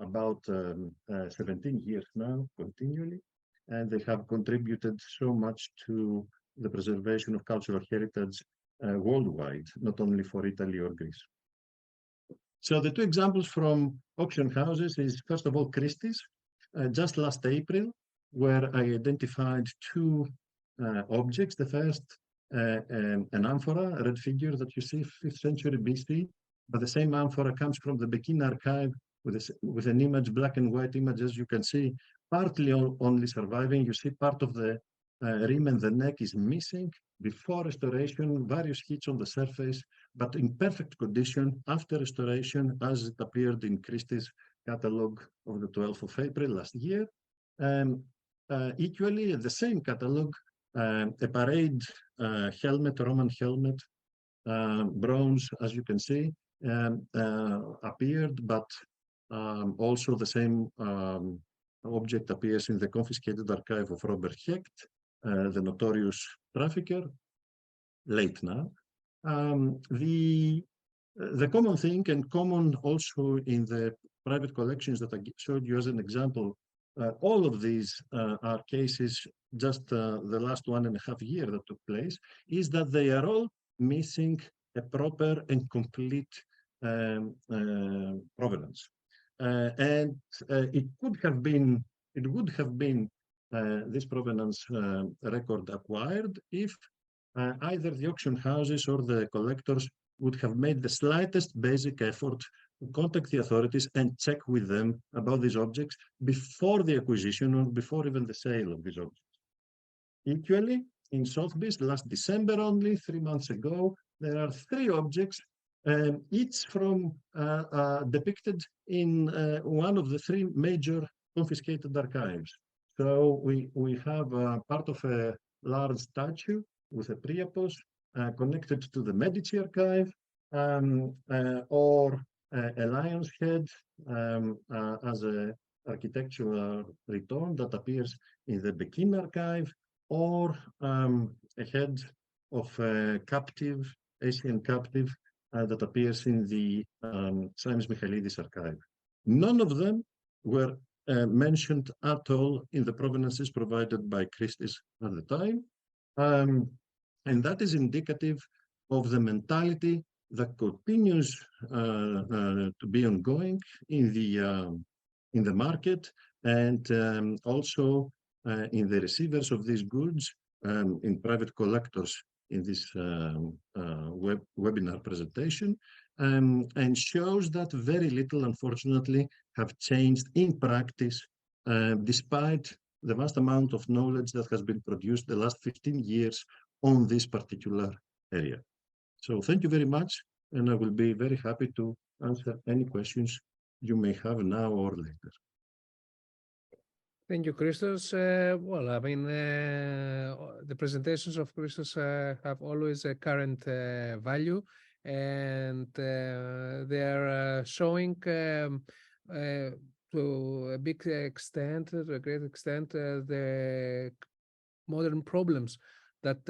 about 17 years now, continually, and they have contributed so much to the preservation of cultural heritage worldwide, not only for Italy or Greece. So the two examples from auction houses is, first of all, Christie's. Just last April, where I identified two objects. The first, an amphora, a red figure that you see 5th century BC, but the same amphora comes from the Pekin archive with an image, black and white image, as you can see, partly only surviving. You see part of the rim and the neck is missing. Before restoration, various hits on the surface, but in perfect condition after restoration, as it appeared in Christie's catalog of the 12th of April last year. Equally, the same catalog, a parade helmet, Roman helmet, bronze, as you can see, appeared, but also the same object appears in the confiscated archive of Robert Hecht, the notorious trafficker, late now. The common thing, and common also in the private collections that I showed you as an example, all of these are cases just the last 1.5 years that took place, is that they are all missing a proper and complete provenance. And it would have been this provenance record acquired if either the auction houses or the collectors would have made the slightest basic effort to contact the authorities and check with them about these objects before the acquisition or before even the sale of these objects. Equally, in Sotheby's, last December only, 3 months ago, there are 3 objects, each from depicted in one of the 3 major confiscated archives. So we have part of a large statue with a Priapos connected to the Medici archive, or a lion's head as an architectural return that appears in the Pekin archive, or a head of a captive, Asian captive, that appears in the Simes Michailidis archive. None of them were mentioned at all in the provenances provided by Christie's at the time. And that is indicative of the mentality that continues to be ongoing in the market, and also in the receivers of these goods, in private collectors in this webinar presentation, and shows that very little, unfortunately, have changed in practice, despite the vast amount of knowledge that has been produced the last 15 years on this particular area. So thank you very much, and I will be very happy to answer any questions you may have now or later. Thank you, Christos. Well, I mean, the presentations of Christos have always a current value, and they are showing to a big extent, to a great extent, the modern problems that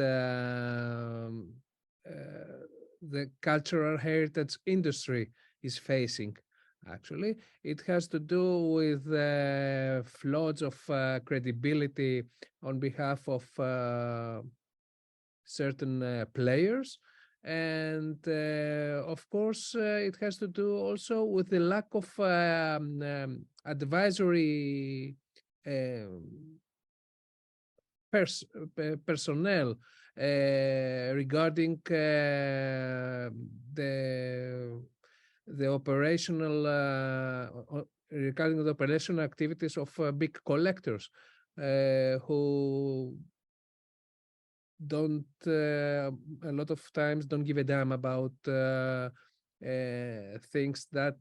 the cultural heritage industry is facing. Actually, it has to do with floods of credibility on behalf of certain players, and of course it has to do also with the lack of advisory personnel regarding the operational regarding the operational activities of big collectors who don't a lot of times don't give a damn about things that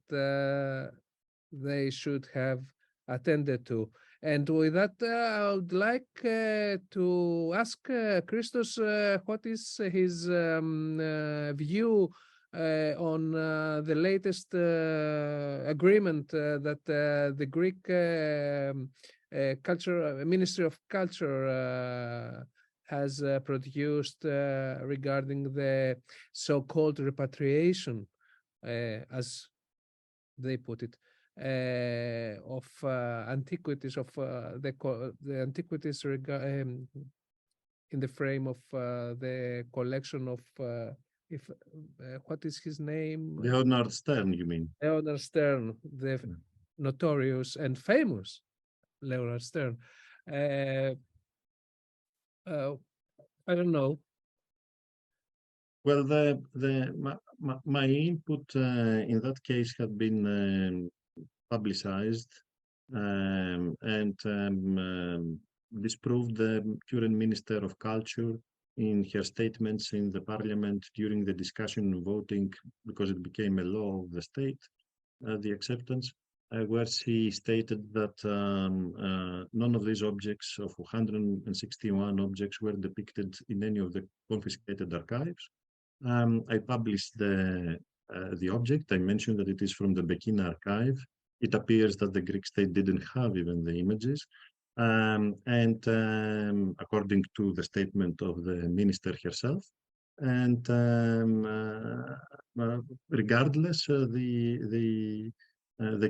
they should have attended to. And with that, I would like to ask Christos what is his view on the latest agreement that the Greek Ministry of Culture has produced regarding the so-called repatriation, as they put it, of antiquities, of the antiquities in the frame of the collection of what is his name? Leonard Stern, you mean? Leonard Stern, the notorious and famous Leonard Stern. I don't know. Well, my input in that case had been publicized and disproved the current Minister of Culture in her statements in the Parliament during the discussion and voting, because it became a law of the state, the acceptance, where she stated that none of these objects, of 161 objects, were depicted in any of the confiscated archives. I published the object. I mentioned that it is from the Pekin archive, it appears that the Greek state didn't have even the images. According to the statement of the minister herself, and regardless, the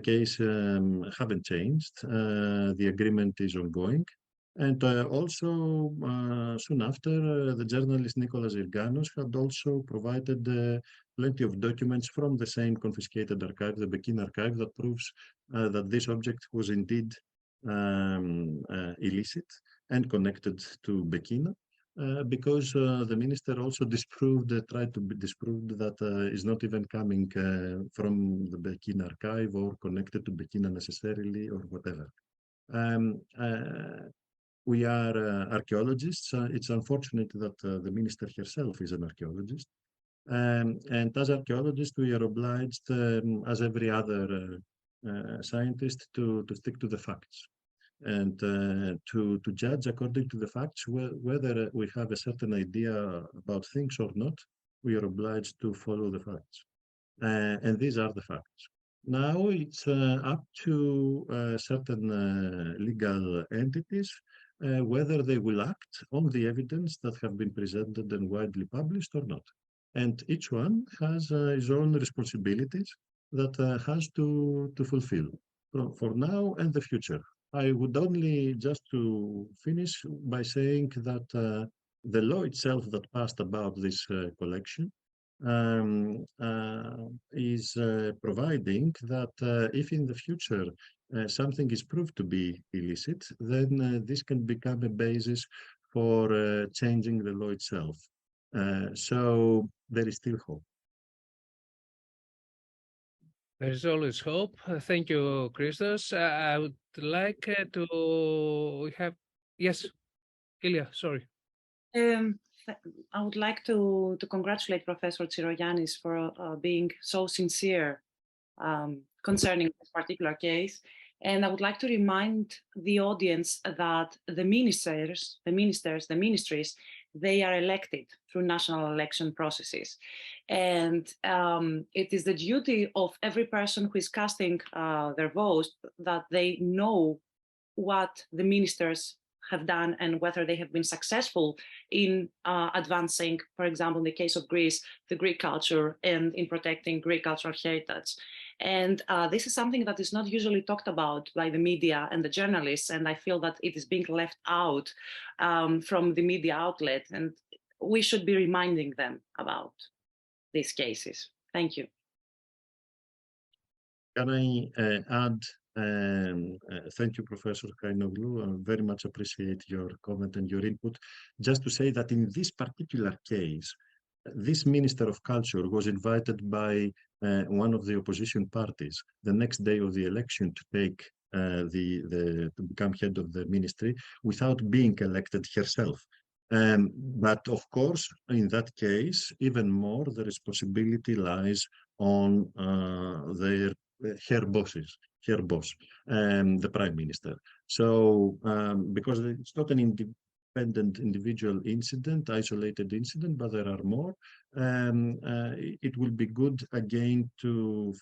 case haven't changed. The agreement is ongoing. And also, soon after, the journalist Nicholas Irganos had also provided plenty of documents from the same confiscated archive, the Bekin archive, that proves that this object was indeed illicit and connected to Bekin, because the minister also tried to disprove that is not even coming from the Bekin archive or connected to Bekin necessarily or whatever. We are archaeologists. It's unfortunate that the minister herself is an archaeologist. And as archaeologists, we are obliged, as every other scientist, to stick to the facts and to judge according to the facts whether we have a certain idea about things or not. We are obliged to follow the facts. And these are the facts. Now it's up to certain legal entities whether they will act on the evidence that have been presented and widely published or not. And each one has his own responsibilities that has to fulfill for now and the future. I would only just to finish by saying that the law itself that passed about this collection is providing that if in the future something is proved to be illicit, then this can become a basis for changing the law itself. So there is still hope. There is always hope. Thank you, Christos. I would like to have, yes, Ilya, sorry. I would like to congratulate Professor Tsirogiannis for being so sincere concerning this particular case. And I would like to remind the audience that the ministries, they are elected through national election processes. And it is the duty of every person who is casting their votes that they know what the ministers have done and whether they have been successful in advancing, for example, in the case of Greece, the Greek culture and in protecting Greek cultural heritage. And this is something that is not usually talked about by the media and the journalists, and I feel that it is being left out from the media outlet, and we should be reminding them about these cases. Thank you. Can I add, thank you, Professor Kainoglu. I very much appreciate your comment and your input. Just to say that in this particular case, this Minister of Culture was invited by one of the opposition parties the next day of the election to take to become head of the ministry without being elected herself. But of course, in that case, even more, the responsibility lies on her boss, the Prime Minister. So, because it's not an independent individual incident, isolated incident, but there are more, it will be good again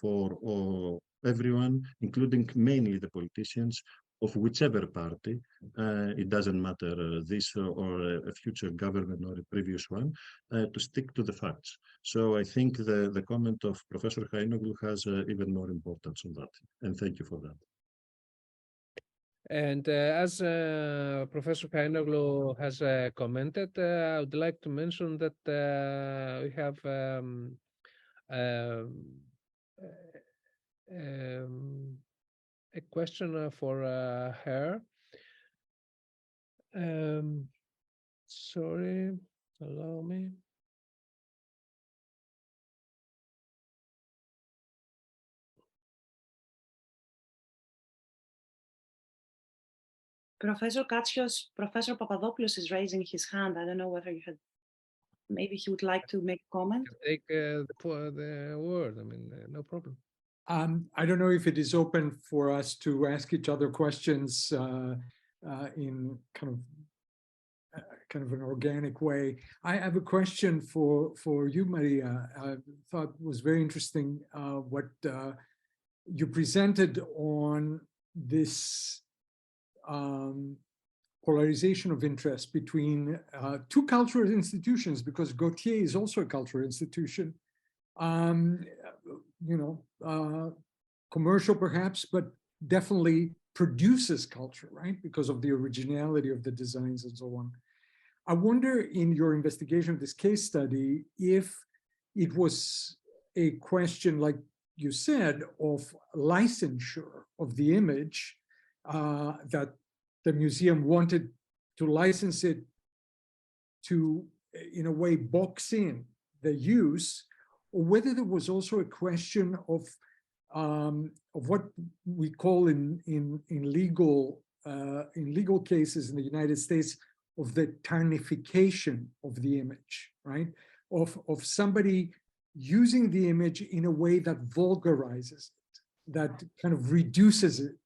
for everyone, including mainly the politicians of whichever party, it doesn't matter this or a future government or a previous one, to stick to the facts. So I think the comment of Professor Kainoglu has even more importance on that, and thank you for that. And as Professor Kainoglu has commented, I would like to mention that we have a question for her. Sorry, allow me. Professor Katsios, Professor Papadopoulos is raising his hand. I don't know whether you had, maybe he would like to make a comment. Take the word, I mean, no problem. I don't know if it is open for us to ask each other questions in kind of an organic way. I have a question for you, Maria. I thought was very interesting what you presented on this polarization of interest between two cultural institutions, because Gautier is also a cultural institution, commercial perhaps, but definitely produces culture, right? Because of the originality of the designs and so on. I wonder, in your investigation of this case study, if it was a question, like you said, of licensure of the image, that the museum wanted to license it to, in a way, box in the use, or whether there was also a question of what we call in legal cases in the United States, of the tarnification of the image, right? Of somebody using the image in a way that vulgarizes it, that kind of reduces it,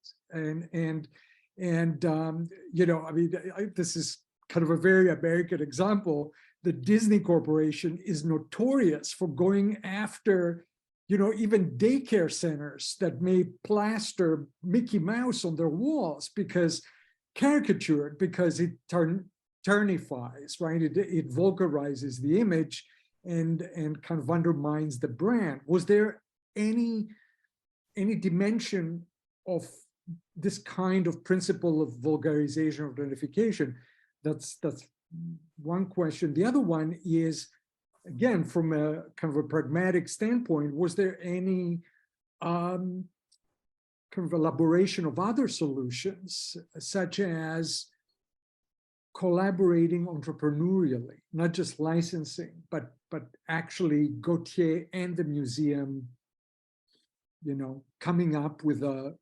this is kind of a very American example. The Disney Corporation is notorious for going after, even daycare centers that may plaster Mickey Mouse on their walls because caricatured, because it turnifies, right? It vulgarizes the image and kind of undermines the brand. Was there any dimension of this kind of principle of vulgarization or identification? That's one question. The other one is, again, from a kind of a pragmatic standpoint, was there any kind of elaboration of other solutions, such as collaborating entrepreneurially, not just licensing, but actually Gautier and the museum, coming up with a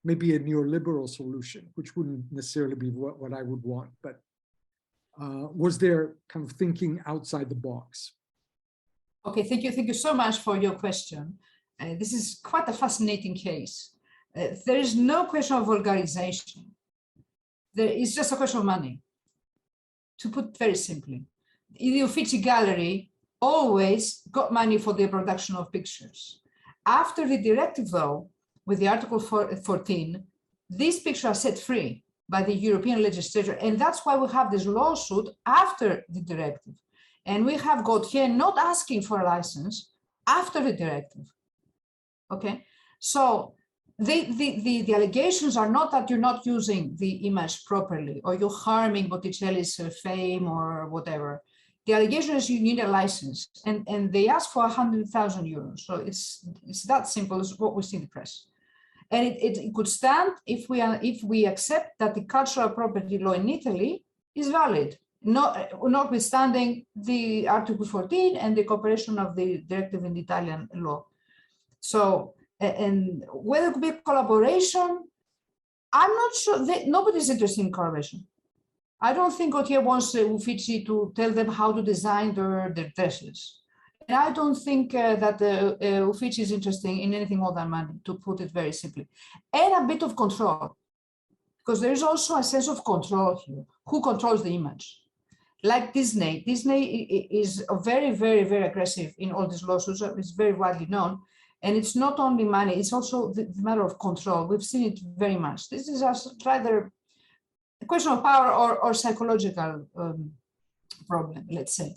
maybe a neoliberal solution, which wouldn't necessarily be what I would want, but was there kind of thinking outside the box? Okay, thank you so much for your question. This is quite a fascinating case. There is no question of vulgarization. There is just a question of money, to put it very simply. The Uffizi Gallery always got money for the production of pictures. After the directive, though, with the Article 14, these pictures are set free by the European legislature, and that's why we have this lawsuit after the directive. And we have Gautier not asking for a license after the directive. Okay, so the allegations are not that you're not using the image properly or you're harming Botticelli's fame or whatever. The allegation is you need a license, and they ask for 100,000 euros. So it's that simple as what we see in the press. And it could stand if we accept that the cultural property law in Italy is valid, notwithstanding the Article 14 and the cooperation of the directive in the Italian law. So, and whether it could be a collaboration, I'm not sure. Nobody's interested in collaboration. I don't think Gautier wants Uffizi to tell them how to design their dresses. And I don't think that Uffizi is interested in anything more than money, to put it very simply. And a bit of control, because there is also a sense of control here. Who controls the image? Like Disney. Disney is very, very, very aggressive in all these lawsuits. It's very widely known. And it's not only money, it's also the matter of control. We've seen it very much. This is rather a question of power or psychological problem, let's say.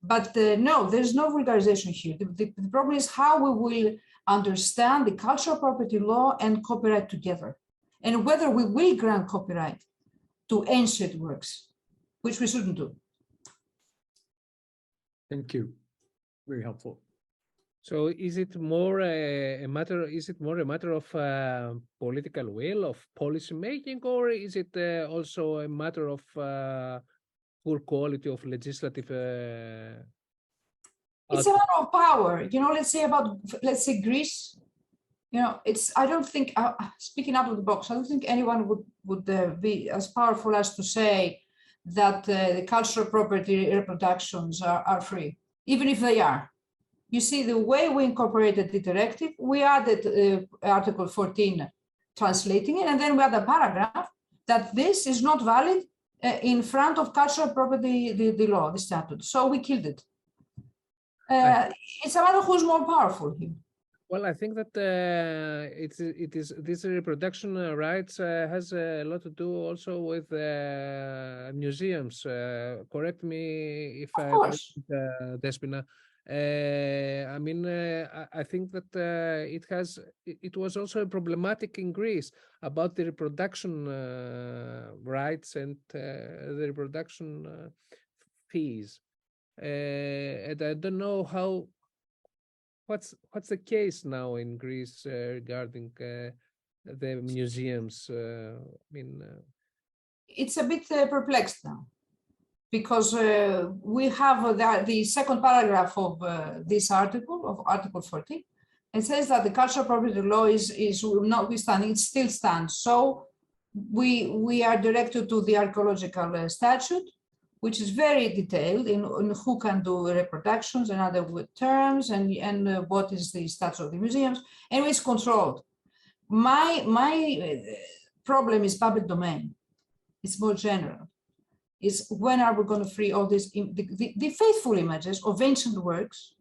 But no, there's no vulgarization here. The problem is how we will understand the cultural property law and copyright together, and whether we will grant copyright to ancient works, which we shouldn't do. Thank you. Very helpful. So is it more a matter? Is it more a matter of political will, of policy making, or is it also a matter of poor quality of legislative? It's a matter of power. Let's say Greece. I don't think, speaking out of the box, I don't think anyone would be as powerful as to say that the cultural property reproductions are free, even if they are. You see, the way we incorporated the directive, we added Article 14, translating it, and then we had a paragraph that this is not valid in front of cultural property, the law, the statute. So we killed it. It's a matter of who's more powerful here. Well, I think that it is this reproduction rights has a lot to do also with museums. Correct me if Of I'm wrong, course. Despina. I mean, I think that it was also problematic in Greece about the reproduction rights and the reproduction fees. And I don't know what's the case now in Greece regarding the museums. I mean, It's a bit perplexed now, because we have the second paragraph of this article, of Article 40. It says that the cultural property law is notwithstanding, it still stands. So we are directed to the archaeological statute, which is very detailed in who can do reproductions and other terms, and what is the status of the museums, and it's controlled. My problem is public domain. It's more general. Is when are we going to free all these the faithful images of ancient works,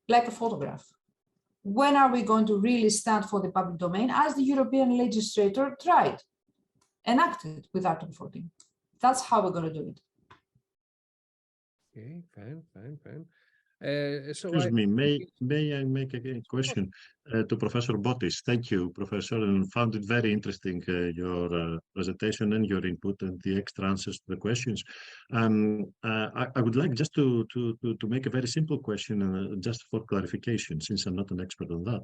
like a photograph? When are we going to really stand for the public domain, as the European legislator tried and acted with Article 14? That's how we're going to do it. okay, fine. Excuse me, may I make a question to Professor Botis? Thank you, Professor, and found it very interesting, your presentation and your input and the extra answers to the questions. I would like just to make a very simple question, just for clarification, since I'm not an expert on that.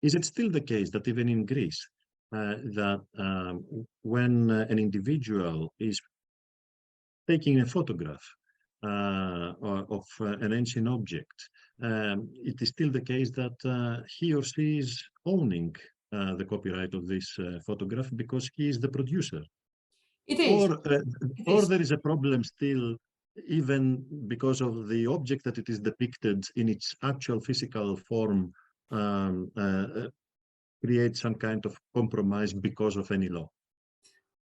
Is it still the case that even in Greece, that when an individual is taking a photograph of an ancient object, it is still the case that he or she is owning the copyright of this photograph because he is the producer? It is. Or there is a problem still, even because of the object that it is depicted in its actual physical form, creates some kind of compromise because of any law?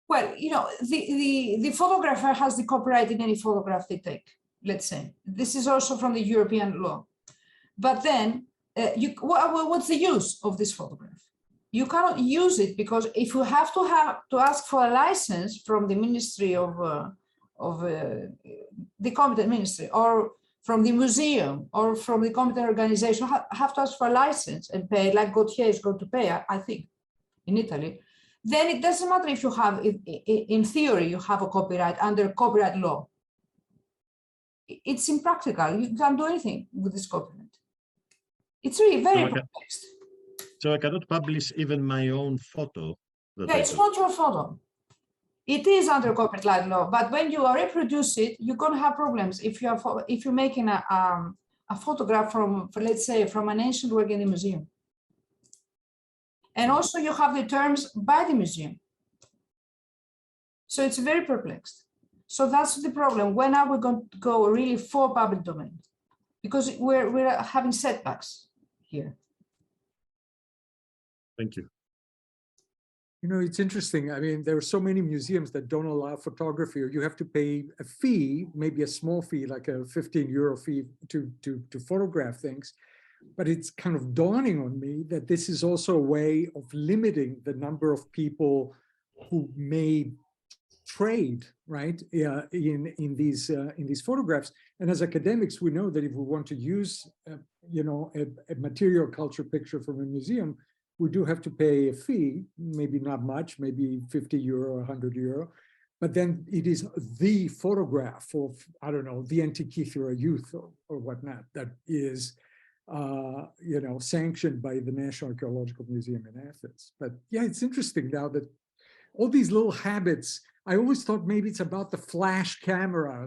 Well, you know, the photographer has the copyright in any photograph they take, let's say. This is also from the European law. But then, what's the use of this photograph? You cannot use it, because if you have to ask for a license from the Ministry of the competent ministry, or from the museum, or from the competent organization, have to ask for a license and pay, like Gautier is going to pay, I think, in Italy. Then it doesn't matter if you have, in theory, you have a copyright under copyright law. It's impractical. You can't do anything with this copyright. It's really very complex. So I cannot publish even my own photo? Yeah, it's not your photo. It is under copyright law, but when you reproduce it, you're going to have problems if you're making a photograph from, let's say, from an ancient work in the museum. And also you have the terms by the museum. So it's very perplexed. So that's the problem. When are we going to go really for public domain? Because we're having setbacks here. Thank you. You know, it's interesting. I mean, there are so many museums that don't allow photography, or you have to pay a fee, maybe a small fee, like a 15 euro fee to photograph things. But it's kind of dawning on me that this is also a way of limiting the number of people who may trade, right, in these photographs. And as academics, we know that if we want to use, you know, a material culture picture from a museum, we do have to pay a fee, maybe not much, maybe 50 euro, 100 euro. But then it is the photograph of, I don't know, the Antikythera youth or whatnot that is, you know, sanctioned by the National Archaeological Museum in Athens. But yeah, it's interesting now that all these little habits, I always thought maybe it's about the flash camera,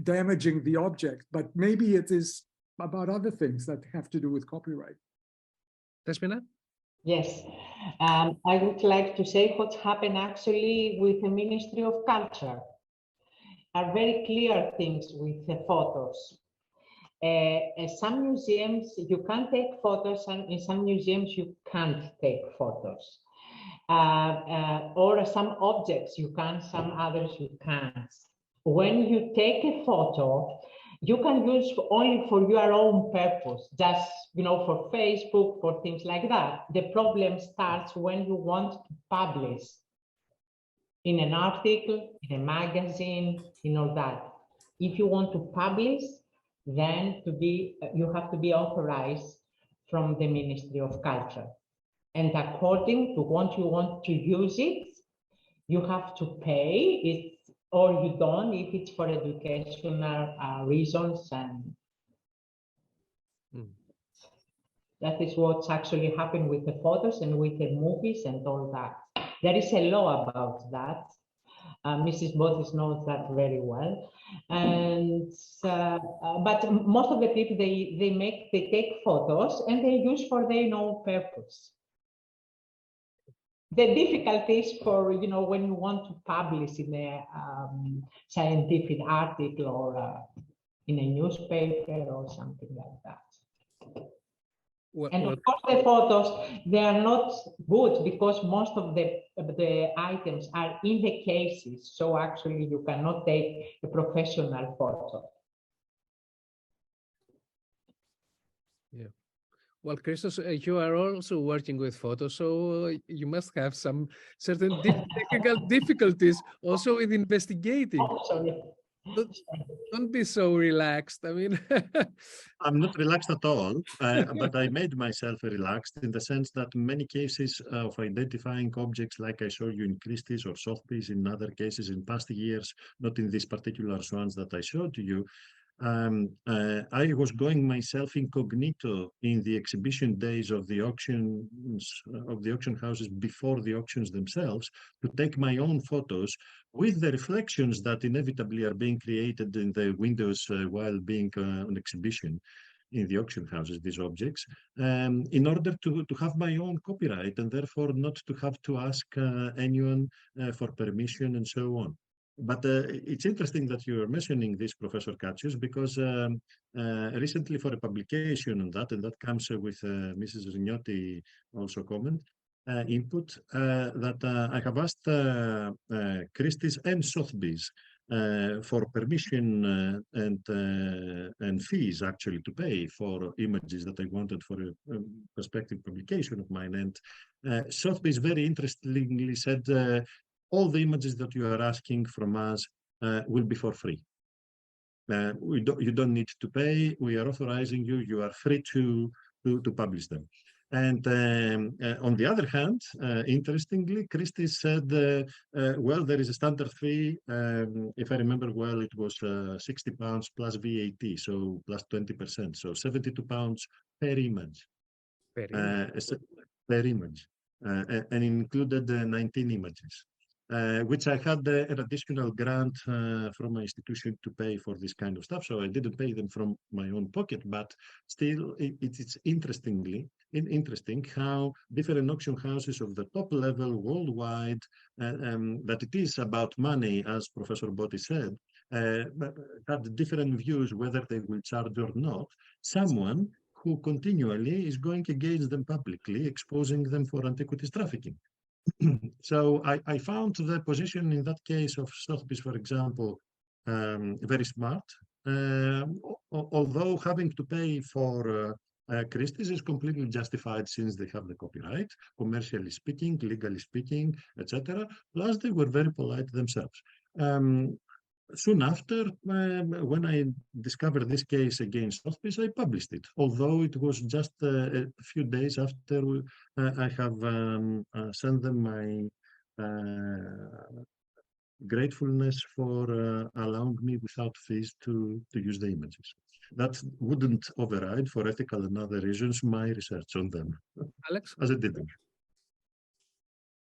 damaging the object, but maybe it is about other things that have to do with copyright. Despina? Yes, I would like to say what's happened actually with the Ministry of Culture. Are very clear things with the photos. Some museums, you can take photos, and in some museums, you can't take photos. Or some objects you can, some others you can't. When you take a photo, you can use only for your own purpose, just, for Facebook, for things like that. The problem starts when you want to publish in an article, in a magazine, in all that. If you want to publish, then you have to be authorized from the Ministry of Culture. And according to what you want to use it, you have to pay it, or you don't if it's for educational reasons. And that is what's actually happened with the photos and with the movies and all that. There is a law about that. Mrs. Botis knows that very well. And but most of the people, they take photos and they use for their own purpose. The difficulties for, when you want to publish in a scientific article or in a newspaper or something like that. And of course, the photos, they are not good because most of the items are in the cases. So actually, you cannot take a professional photo. Yeah. Well, Christos, you are also working with photos, so you must have some certain technical difficulties also with investigating. Oh, sorry. Don't be so relaxed. I mean, I'm not relaxed at all, but I made myself relaxed in the sense that many cases of identifying objects, like I showed you in Christie's or Sotheby's, in other cases in past years, not in these particular ones that I showed to you, I was going myself incognito in the exhibition days of the auctions, of the auction houses before the auctions themselves, to take my own photos with the reflections that inevitably are being created in the windows while being on exhibition in the auction houses, these objects, in order to have my own copyright and therefore not to have to ask anyone for permission and so on. But it's interesting that you are mentioning this, Professor Katsios, because recently for a publication on that, and that comes with Mrs. Rignotti also comment, input, that I have asked Christie's and Sotheby's for permission and fees actually to pay for images that I wanted for a prospective publication of mine. And Sotheby's very interestingly said, all the images that you are asking from us will be for free. You don't need to pay. We are authorizing you. You are free to publish them. And on the other hand, interestingly, Christie said, well, there is a standard fee. If I remember well, it was £60 plus VAT, so plus 20%, so £72 per image. Per image, and included 19 images. Which I had an additional grant from my institution to pay for this kind of stuff. So I didn't pay them from my own pocket, but still it's interesting how different auction houses of the top level worldwide, that it is about money, as Professor Botti said, had different views whether they will charge or not. Someone who continually is going against them publicly, exposing them for antiquities trafficking. So I found the position in that case of Sotheby's, for example, very smart, although having to pay for Christie's is completely justified since they have the copyright, commercially speaking, legally speaking, etc. Plus, they were very polite themselves. Soon after, when I discovered this case against Sotheby's, I published it, although it was just a few days after I have sent them my gratefulness for allowing me without fees to use the images. That wouldn't override, for ethical and other reasons, my research on them. Alex? As it didn't.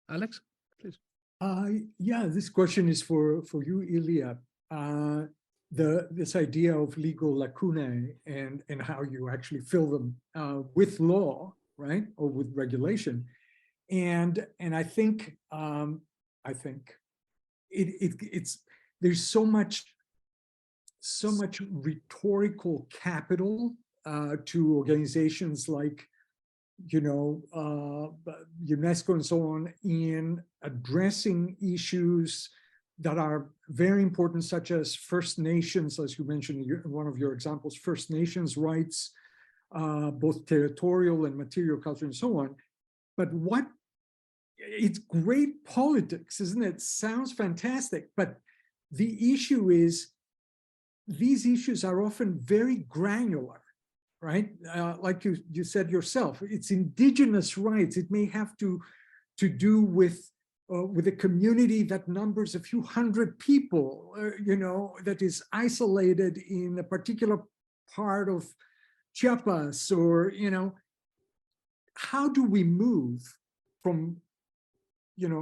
Alex, please. Yeah, this question is for you, Ilya. This idea of legal lacunae and how you actually fill them with law, right, or with regulation, and I think it's there's so much rhetorical capital to organizations like, UNESCO and so on in addressing issues that are very important, such as First Nations, as you mentioned in one of your examples, First Nations rights, both territorial and material culture and so on. But it's great politics, isn't it? Sounds fantastic, but the issue is these issues are often very granular, right? Like you said yourself, it's indigenous rights. It may have to do with a community that numbers a few hundred people, that is isolated in a particular part of Chiapas, or, how do we move from,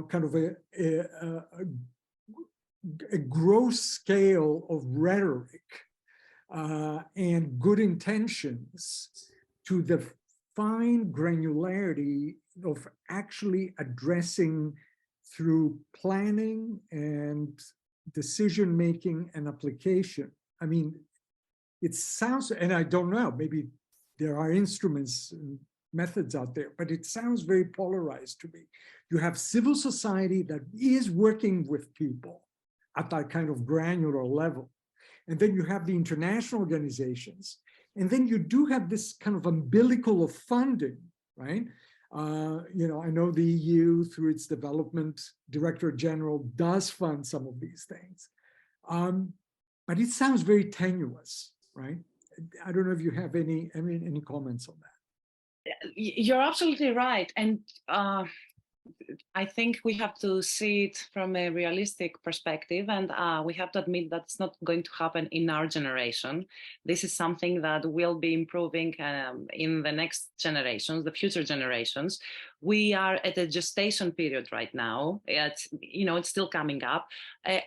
kind of a gross scale of rhetoric and good intentions to the fine granularity of actually addressing through planning and decision-making and application? I mean, it sounds, and I don't know, maybe there are instruments and methods out there, but it sounds very polarized to me. You have civil society that is working with people at that kind of granular level. And then you have the international organizations. And then you do have this kind of umbilical of funding, right? I know the EU, through its development director general, does fund some of these things. But it sounds very tenuous, right? I don't know if you have any comments on that. You're absolutely right. And I think we have to see it from a realistic perspective, and we have to admit that it's not going to happen in our generation. This is something that will be improving in the next generations, the future generations. We are at a gestation period right now. It's still coming up.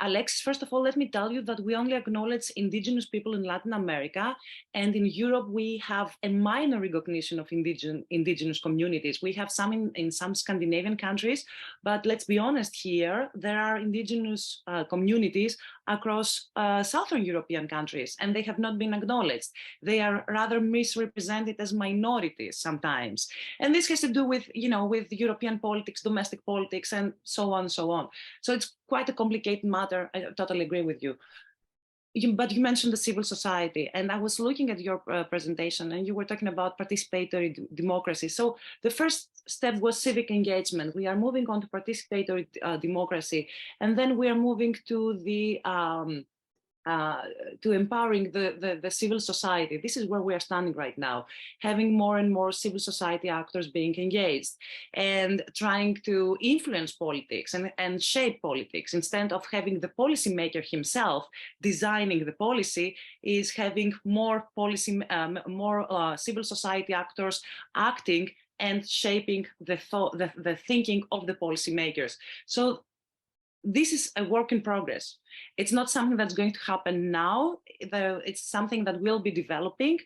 Alexis, first of all, let me tell you that we only acknowledge indigenous people in Latin America, and in Europe we have a minor recognition of indigenous communities. We have some in some Scandinavian countries, but let's be honest here, there are indigenous communities across Southern European countries, and they have not been acknowledged. They are rather misrepresented as minorities sometimes. And this has to do with, with European politics, domestic politics, and so on, so on. So it's quite a complicated matter. I totally agree with you. But you mentioned the civil society, and I was looking at your presentation, and you were talking about participatory democracy. So the first step was civic engagement. We are moving on to participatory democracy, and then we are moving to the to empowering the civil society. This is where we are standing right now, having more and more civil society actors being engaged and trying to influence politics and shape politics. Instead of having the policymaker himself designing the policy, is having more civil society actors acting and shaping the thinking of the policymakers. So this is a work in progress. It's not something that's going to happen now. It's something that will be developing.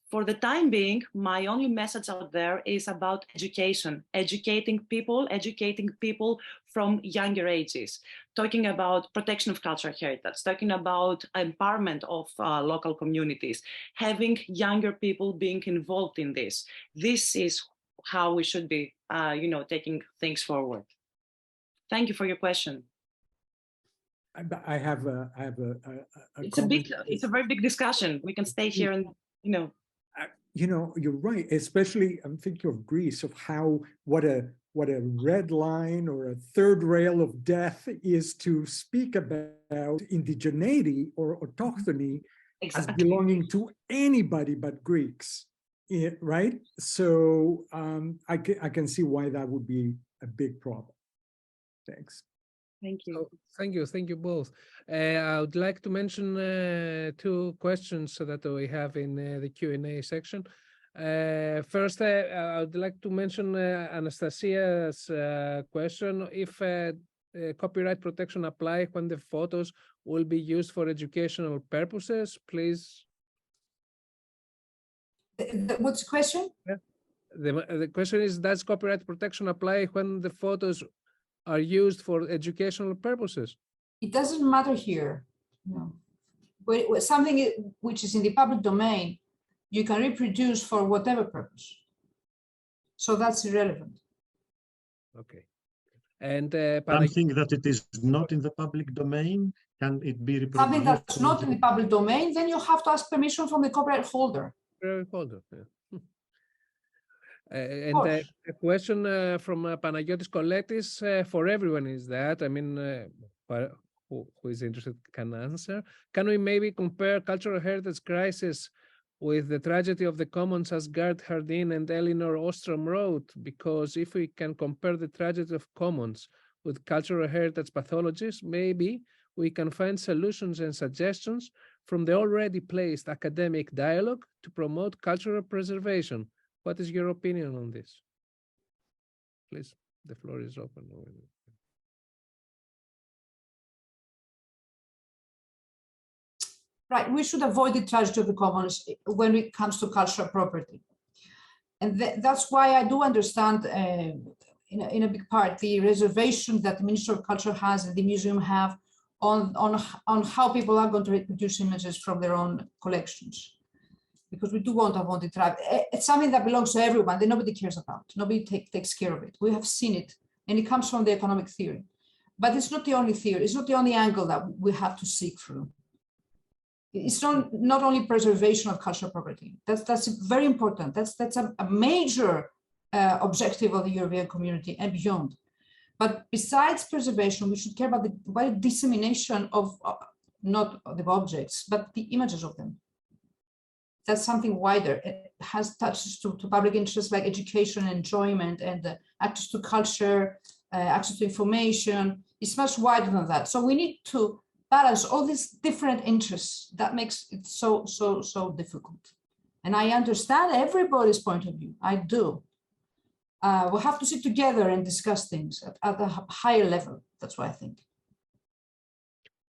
For the time being, my only message out there is about education, educating people from younger ages, talking about protection of cultural heritage, talking about empowerment of local communities, having younger people being involved in this. This is how we should be, taking things forward. Thank you for your question. I have a it's a very big discussion. We can stay here and you're right. Especially I'm thinking of Greece, of what a red line or a third rail of death is to speak about indigeneity or autochthony as belonging to anybody but Greeks, right? So I can see why that would be a big problem. Thanks. Thank you. Thank you both. I would like to mention two questions that we have in the Q&A section. First, I would like to mention Anastasia's question, if copyright protection apply when the photos will be used for educational purposes, please. What's the question? Yeah. The question is, does copyright protection apply when the photos are used for educational purposes? It doesn't matter here. No. But something which is in the public domain, you can reproduce for whatever purpose. So that's irrelevant. Okay. And something that it is not in the public domain, can it be reproduced? Something that's not in the public domain, then you have to ask permission from the copyright holder. holder. Yeah. And a question from Panagiotis Koletis for everyone is that, I mean, who is interested can answer. Can we maybe compare cultural heritage crisis with the tragedy of the commons as Gerd Hardin and Elinor Ostrom wrote? Because if we can compare the tragedy of commons with cultural heritage pathologies, maybe we can find solutions and suggestions from the already placed academic dialogue to promote cultural preservation. What is your opinion on this? Please, the floor is open. Right, we should avoid the tragedy of the commons when it comes to cultural property. And that's why I do understand in a big part the reservation that the Ministry of Culture has and the museum have on how people are going to reproduce images from their own collections. Because we do want to avoid the tragedy. It's something that belongs to everyone that nobody cares about. Nobody takes care of it. We have seen it, and it comes from the economic theory. But it's not the only theory. It's not the only angle that we have to seek through. It's not only preservation of cultural property. That's very important. That's a major objective of the European community and beyond. But besides preservation, we should care about the dissemination of not the objects, but the images of them. That's something wider. It has touches to public interests like education, enjoyment, and access to culture, access to information. It's much wider than that. So we need to balance all these different interests. That makes it so difficult. And I understand everybody's point of view. I do. We'll have to sit together and discuss things at a higher level. That's what I think.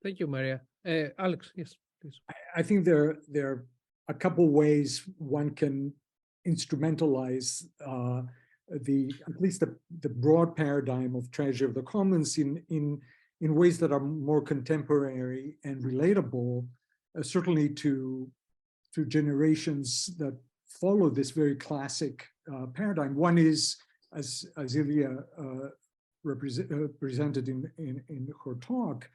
Thank you, Maria. Alex, yes, please. I think there are a couple ways one can instrumentalize at least the broad paradigm of tragedy of the commons in ways that are more contemporary and relatable, certainly to generations that follow this very classic paradigm. One is, as Ilya presented in her talk,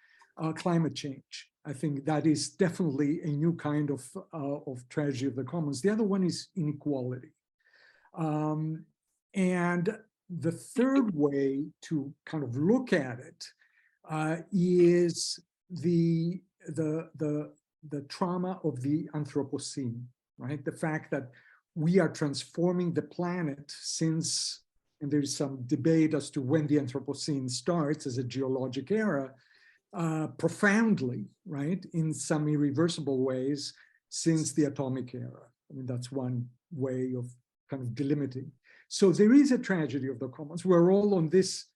climate change. I think that is definitely a new kind of tragedy of the commons. The other one is inequality. And the third way to kind of look at it is the trauma of the Anthropocene, right? The fact that we are transforming the planet since, and there's some debate as to when the Anthropocene starts as a geologic era, profoundly, right, in some irreversible ways since the atomic era. I mean, that's one way of kind of delimiting. So there is a tragedy of the commons. We're all on this,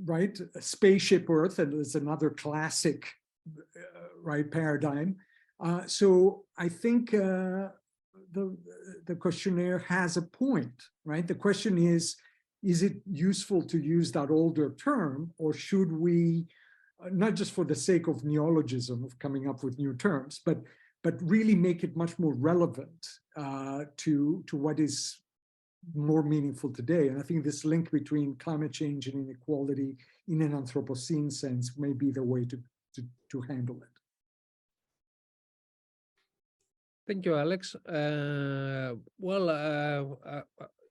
right, spaceship Earth, and it's another classic, right, paradigm. So I think the questionnaire has a point, right? The question is it useful to use that older term, or should we, not just for the sake of neologism, of coming up with new terms, but really make it much more relevant to what is more meaningful today? And I think this link between climate change and inequality in an Anthropocene sense may be the way to handle it. Thank you, Alex.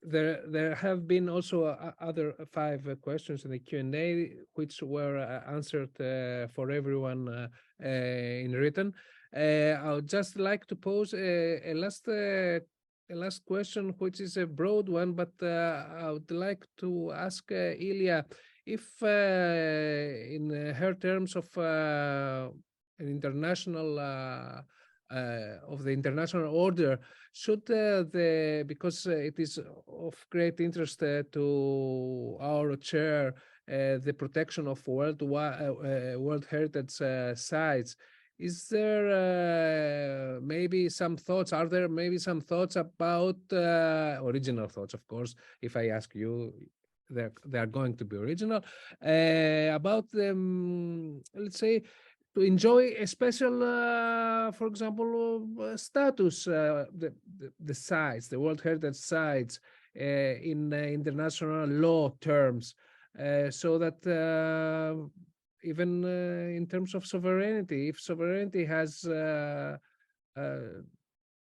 There have been also other 5 questions in the Q&A, which were answered for everyone in written. I would just like to pose a last question, which is a broad one, but I would like to ask Ilya if, in her terms of an international of the international order, should because it is of great interest to our chair, the protection of World Heritage sites. Is there maybe some thoughts? Are there maybe some thoughts about original thoughts? Of course, if I ask you, they are going to be original, about them. Let's say, to enjoy a special, for example, status, the sites, the World Heritage sites, in international law terms. so that even in terms of sovereignty, if sovereignty has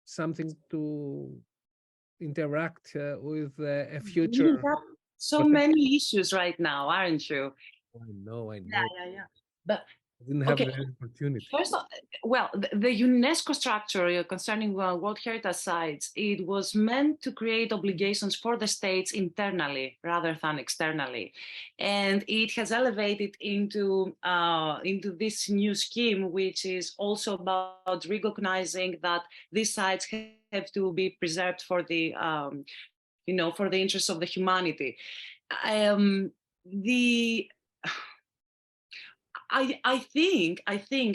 something to interact with a future. You have so many issues right now, aren't you? I know. Yeah. But I didn't have okay. the opportunity. First, well, the UNESCO structure concerning World Heritage Sites, it was meant to create obligations for the states internally rather than externally, and it has elevated into this new scheme, which is also about recognizing that these sites have to be preserved for the for the interests of the humanity. I think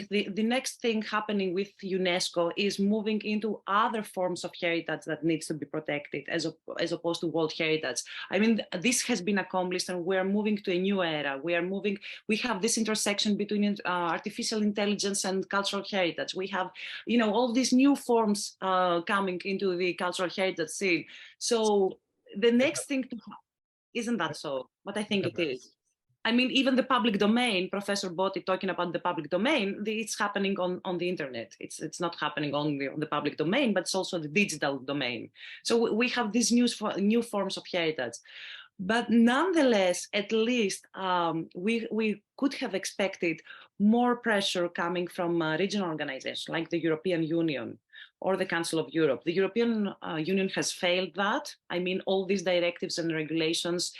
the next thing happening with UNESCO is moving into other forms of heritage that needs to be protected as opposed to World Heritage. I mean, this has been accomplished and we're moving to a new era. We have this intersection between artificial intelligence and cultural heritage. We have, all these new forms coming into the cultural heritage scene. So the next thing to isn't that so? But I think it is. I mean, even the public domain, Professor Botti talking about the public domain, it's happening on the internet. It's not happening only on the public domain, but it's also the digital domain. So we have these new forms of heritage. But nonetheless, at least we could have expected more pressure coming from regional organizations like the European Union or the Council of Europe. The European Union has failed that. I mean, all these directives and regulations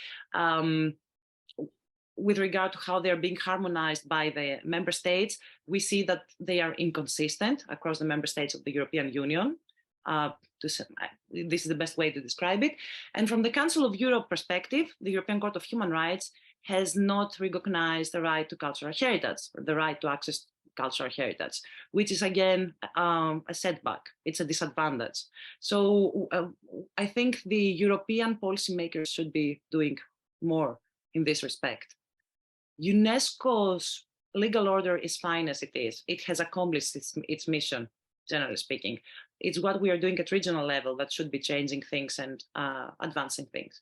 with regard to how they're being harmonized by the member states, we see that they are inconsistent across the member states of the European Union. This is the best way to describe it. And from the Council of Europe perspective, the European Court of Human Rights has not recognized the right to cultural heritage, or the right to access cultural heritage, which is again a setback. It's a disadvantage. So I think the European policymakers should be doing more in this respect. UNESCO's legal order is fine as it is. It has accomplished its mission, generally speaking. It's what we are doing at regional level that should be changing things and advancing things.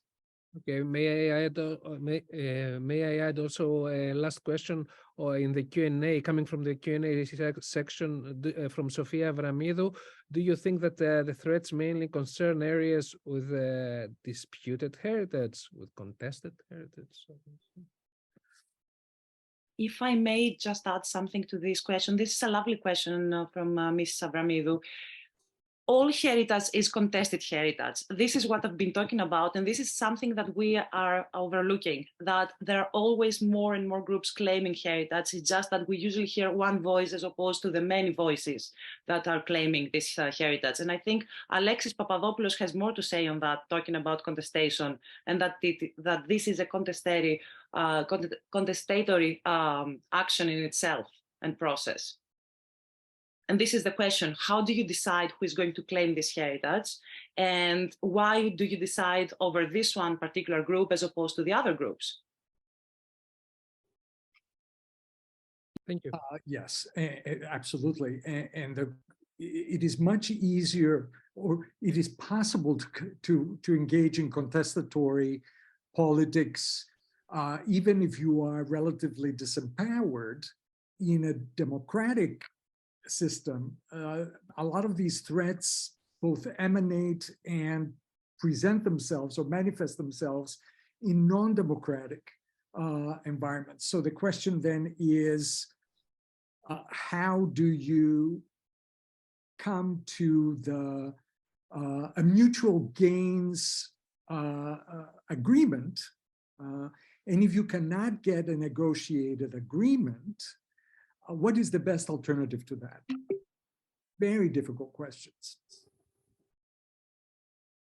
Okay, may I add also a last question in the Q&A, coming from the Q&A section from Sofia Avramidou. Do you think that the threats mainly concern areas with disputed heritage, with contested heritage? If I may just add something to this question, this is a lovely question from Ms. Avramidou. All heritage is contested heritage. This is what I've been talking about, and this is something that we are overlooking, that there are always more and more groups claiming heritage. It's just that we usually hear one voice as opposed to the many voices that are claiming this heritage. And I think Alexis Papadopoulos has more to say on that, talking about contestation, and that this is a contestatory action in itself and process. And this is the question: how do you decide who is going to claim this heritage? And why do you decide over this one particular group as opposed to the other groups? Thank you. Yes, absolutely. And it is much easier, or it is possible to engage in contestatory politics, even if you are relatively disempowered in a democratic system. A lot of these threats both emanate and present themselves or manifest themselves in non-democratic environments. So the question then is, how do you come to a mutual gains agreement? And if you cannot get a negotiated agreement, what is the best alternative to that? Very difficult questions.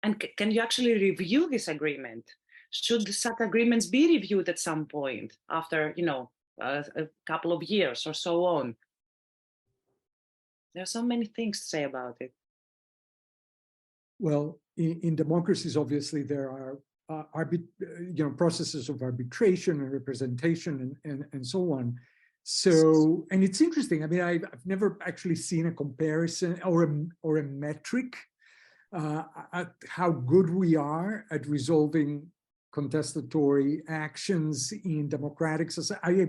And can you actually review this agreement? Should such agreements be reviewed at some point after, a couple of years or so on? There are so many things to say about it. Well, in democracies, obviously, there are processes of arbitration and representation and so on. So, and it's interesting. I mean, I've never actually seen a comparison or a metric at how good we are at resolving contestatory actions in democratic society.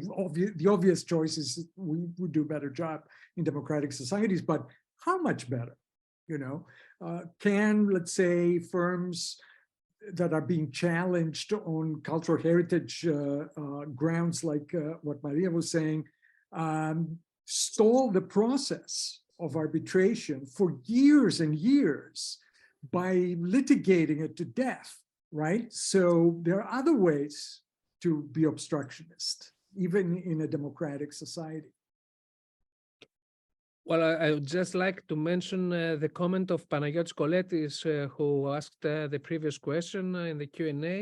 The obvious choice is we would do a better job in democratic societies, but how much better? You know, can, let's say, firms that are being challenged on cultural heritage grounds, like what Maria was saying, stall the process of arbitration for years and years by litigating it to death, right? So there are other ways to be obstructionist, even in a democratic society. Well, I would just like to mention the comment of Panagiotis Koletis, who asked the previous question in the Q&A,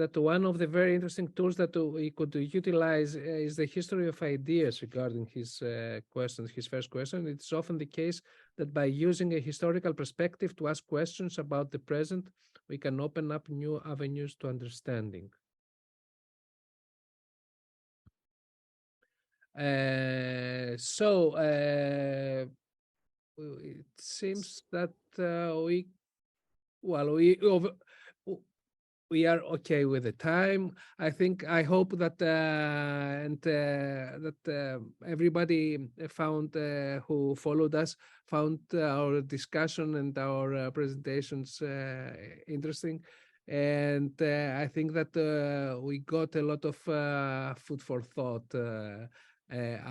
that one of the very interesting tools that we could utilize is the history of ideas regarding his questions, his first question. It's often the case that by using a historical perspective to ask questions about the present, we can open up new avenues to understanding. It seems that we are okay with the time. I hope that everybody found who followed us found our discussion and our presentations interesting. And I think that we got a lot of food for thought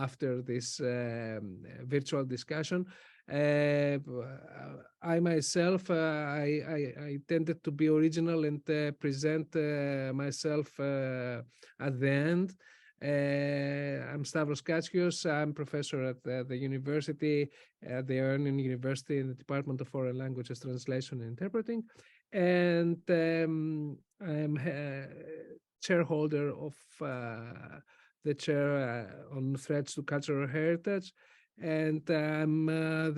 after this virtual discussion. I myself, I tended to be original and present myself at the end. I'm Stavros Katsios. I'm professor at the university, at the Ionian University in the Department of Foreign Languages, Translation and Interpreting. And I'm chairholder of the chair on threats to cultural heritage. And I'm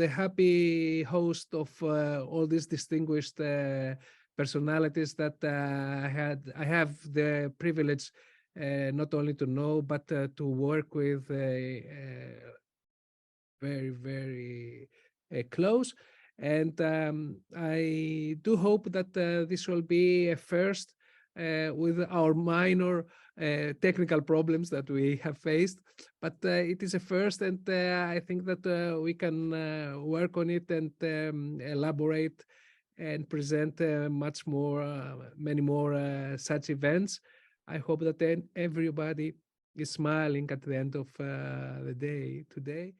the happy host of all these distinguished personalities that I have the privilege not only to know, but to work with very, very close. And I do hope that this will be a first with our minor technical problems that we have faced, but it is a first, and I think that we can work on it and elaborate and present much more, many more such events. I hope that then everybody is smiling at the end of the day today.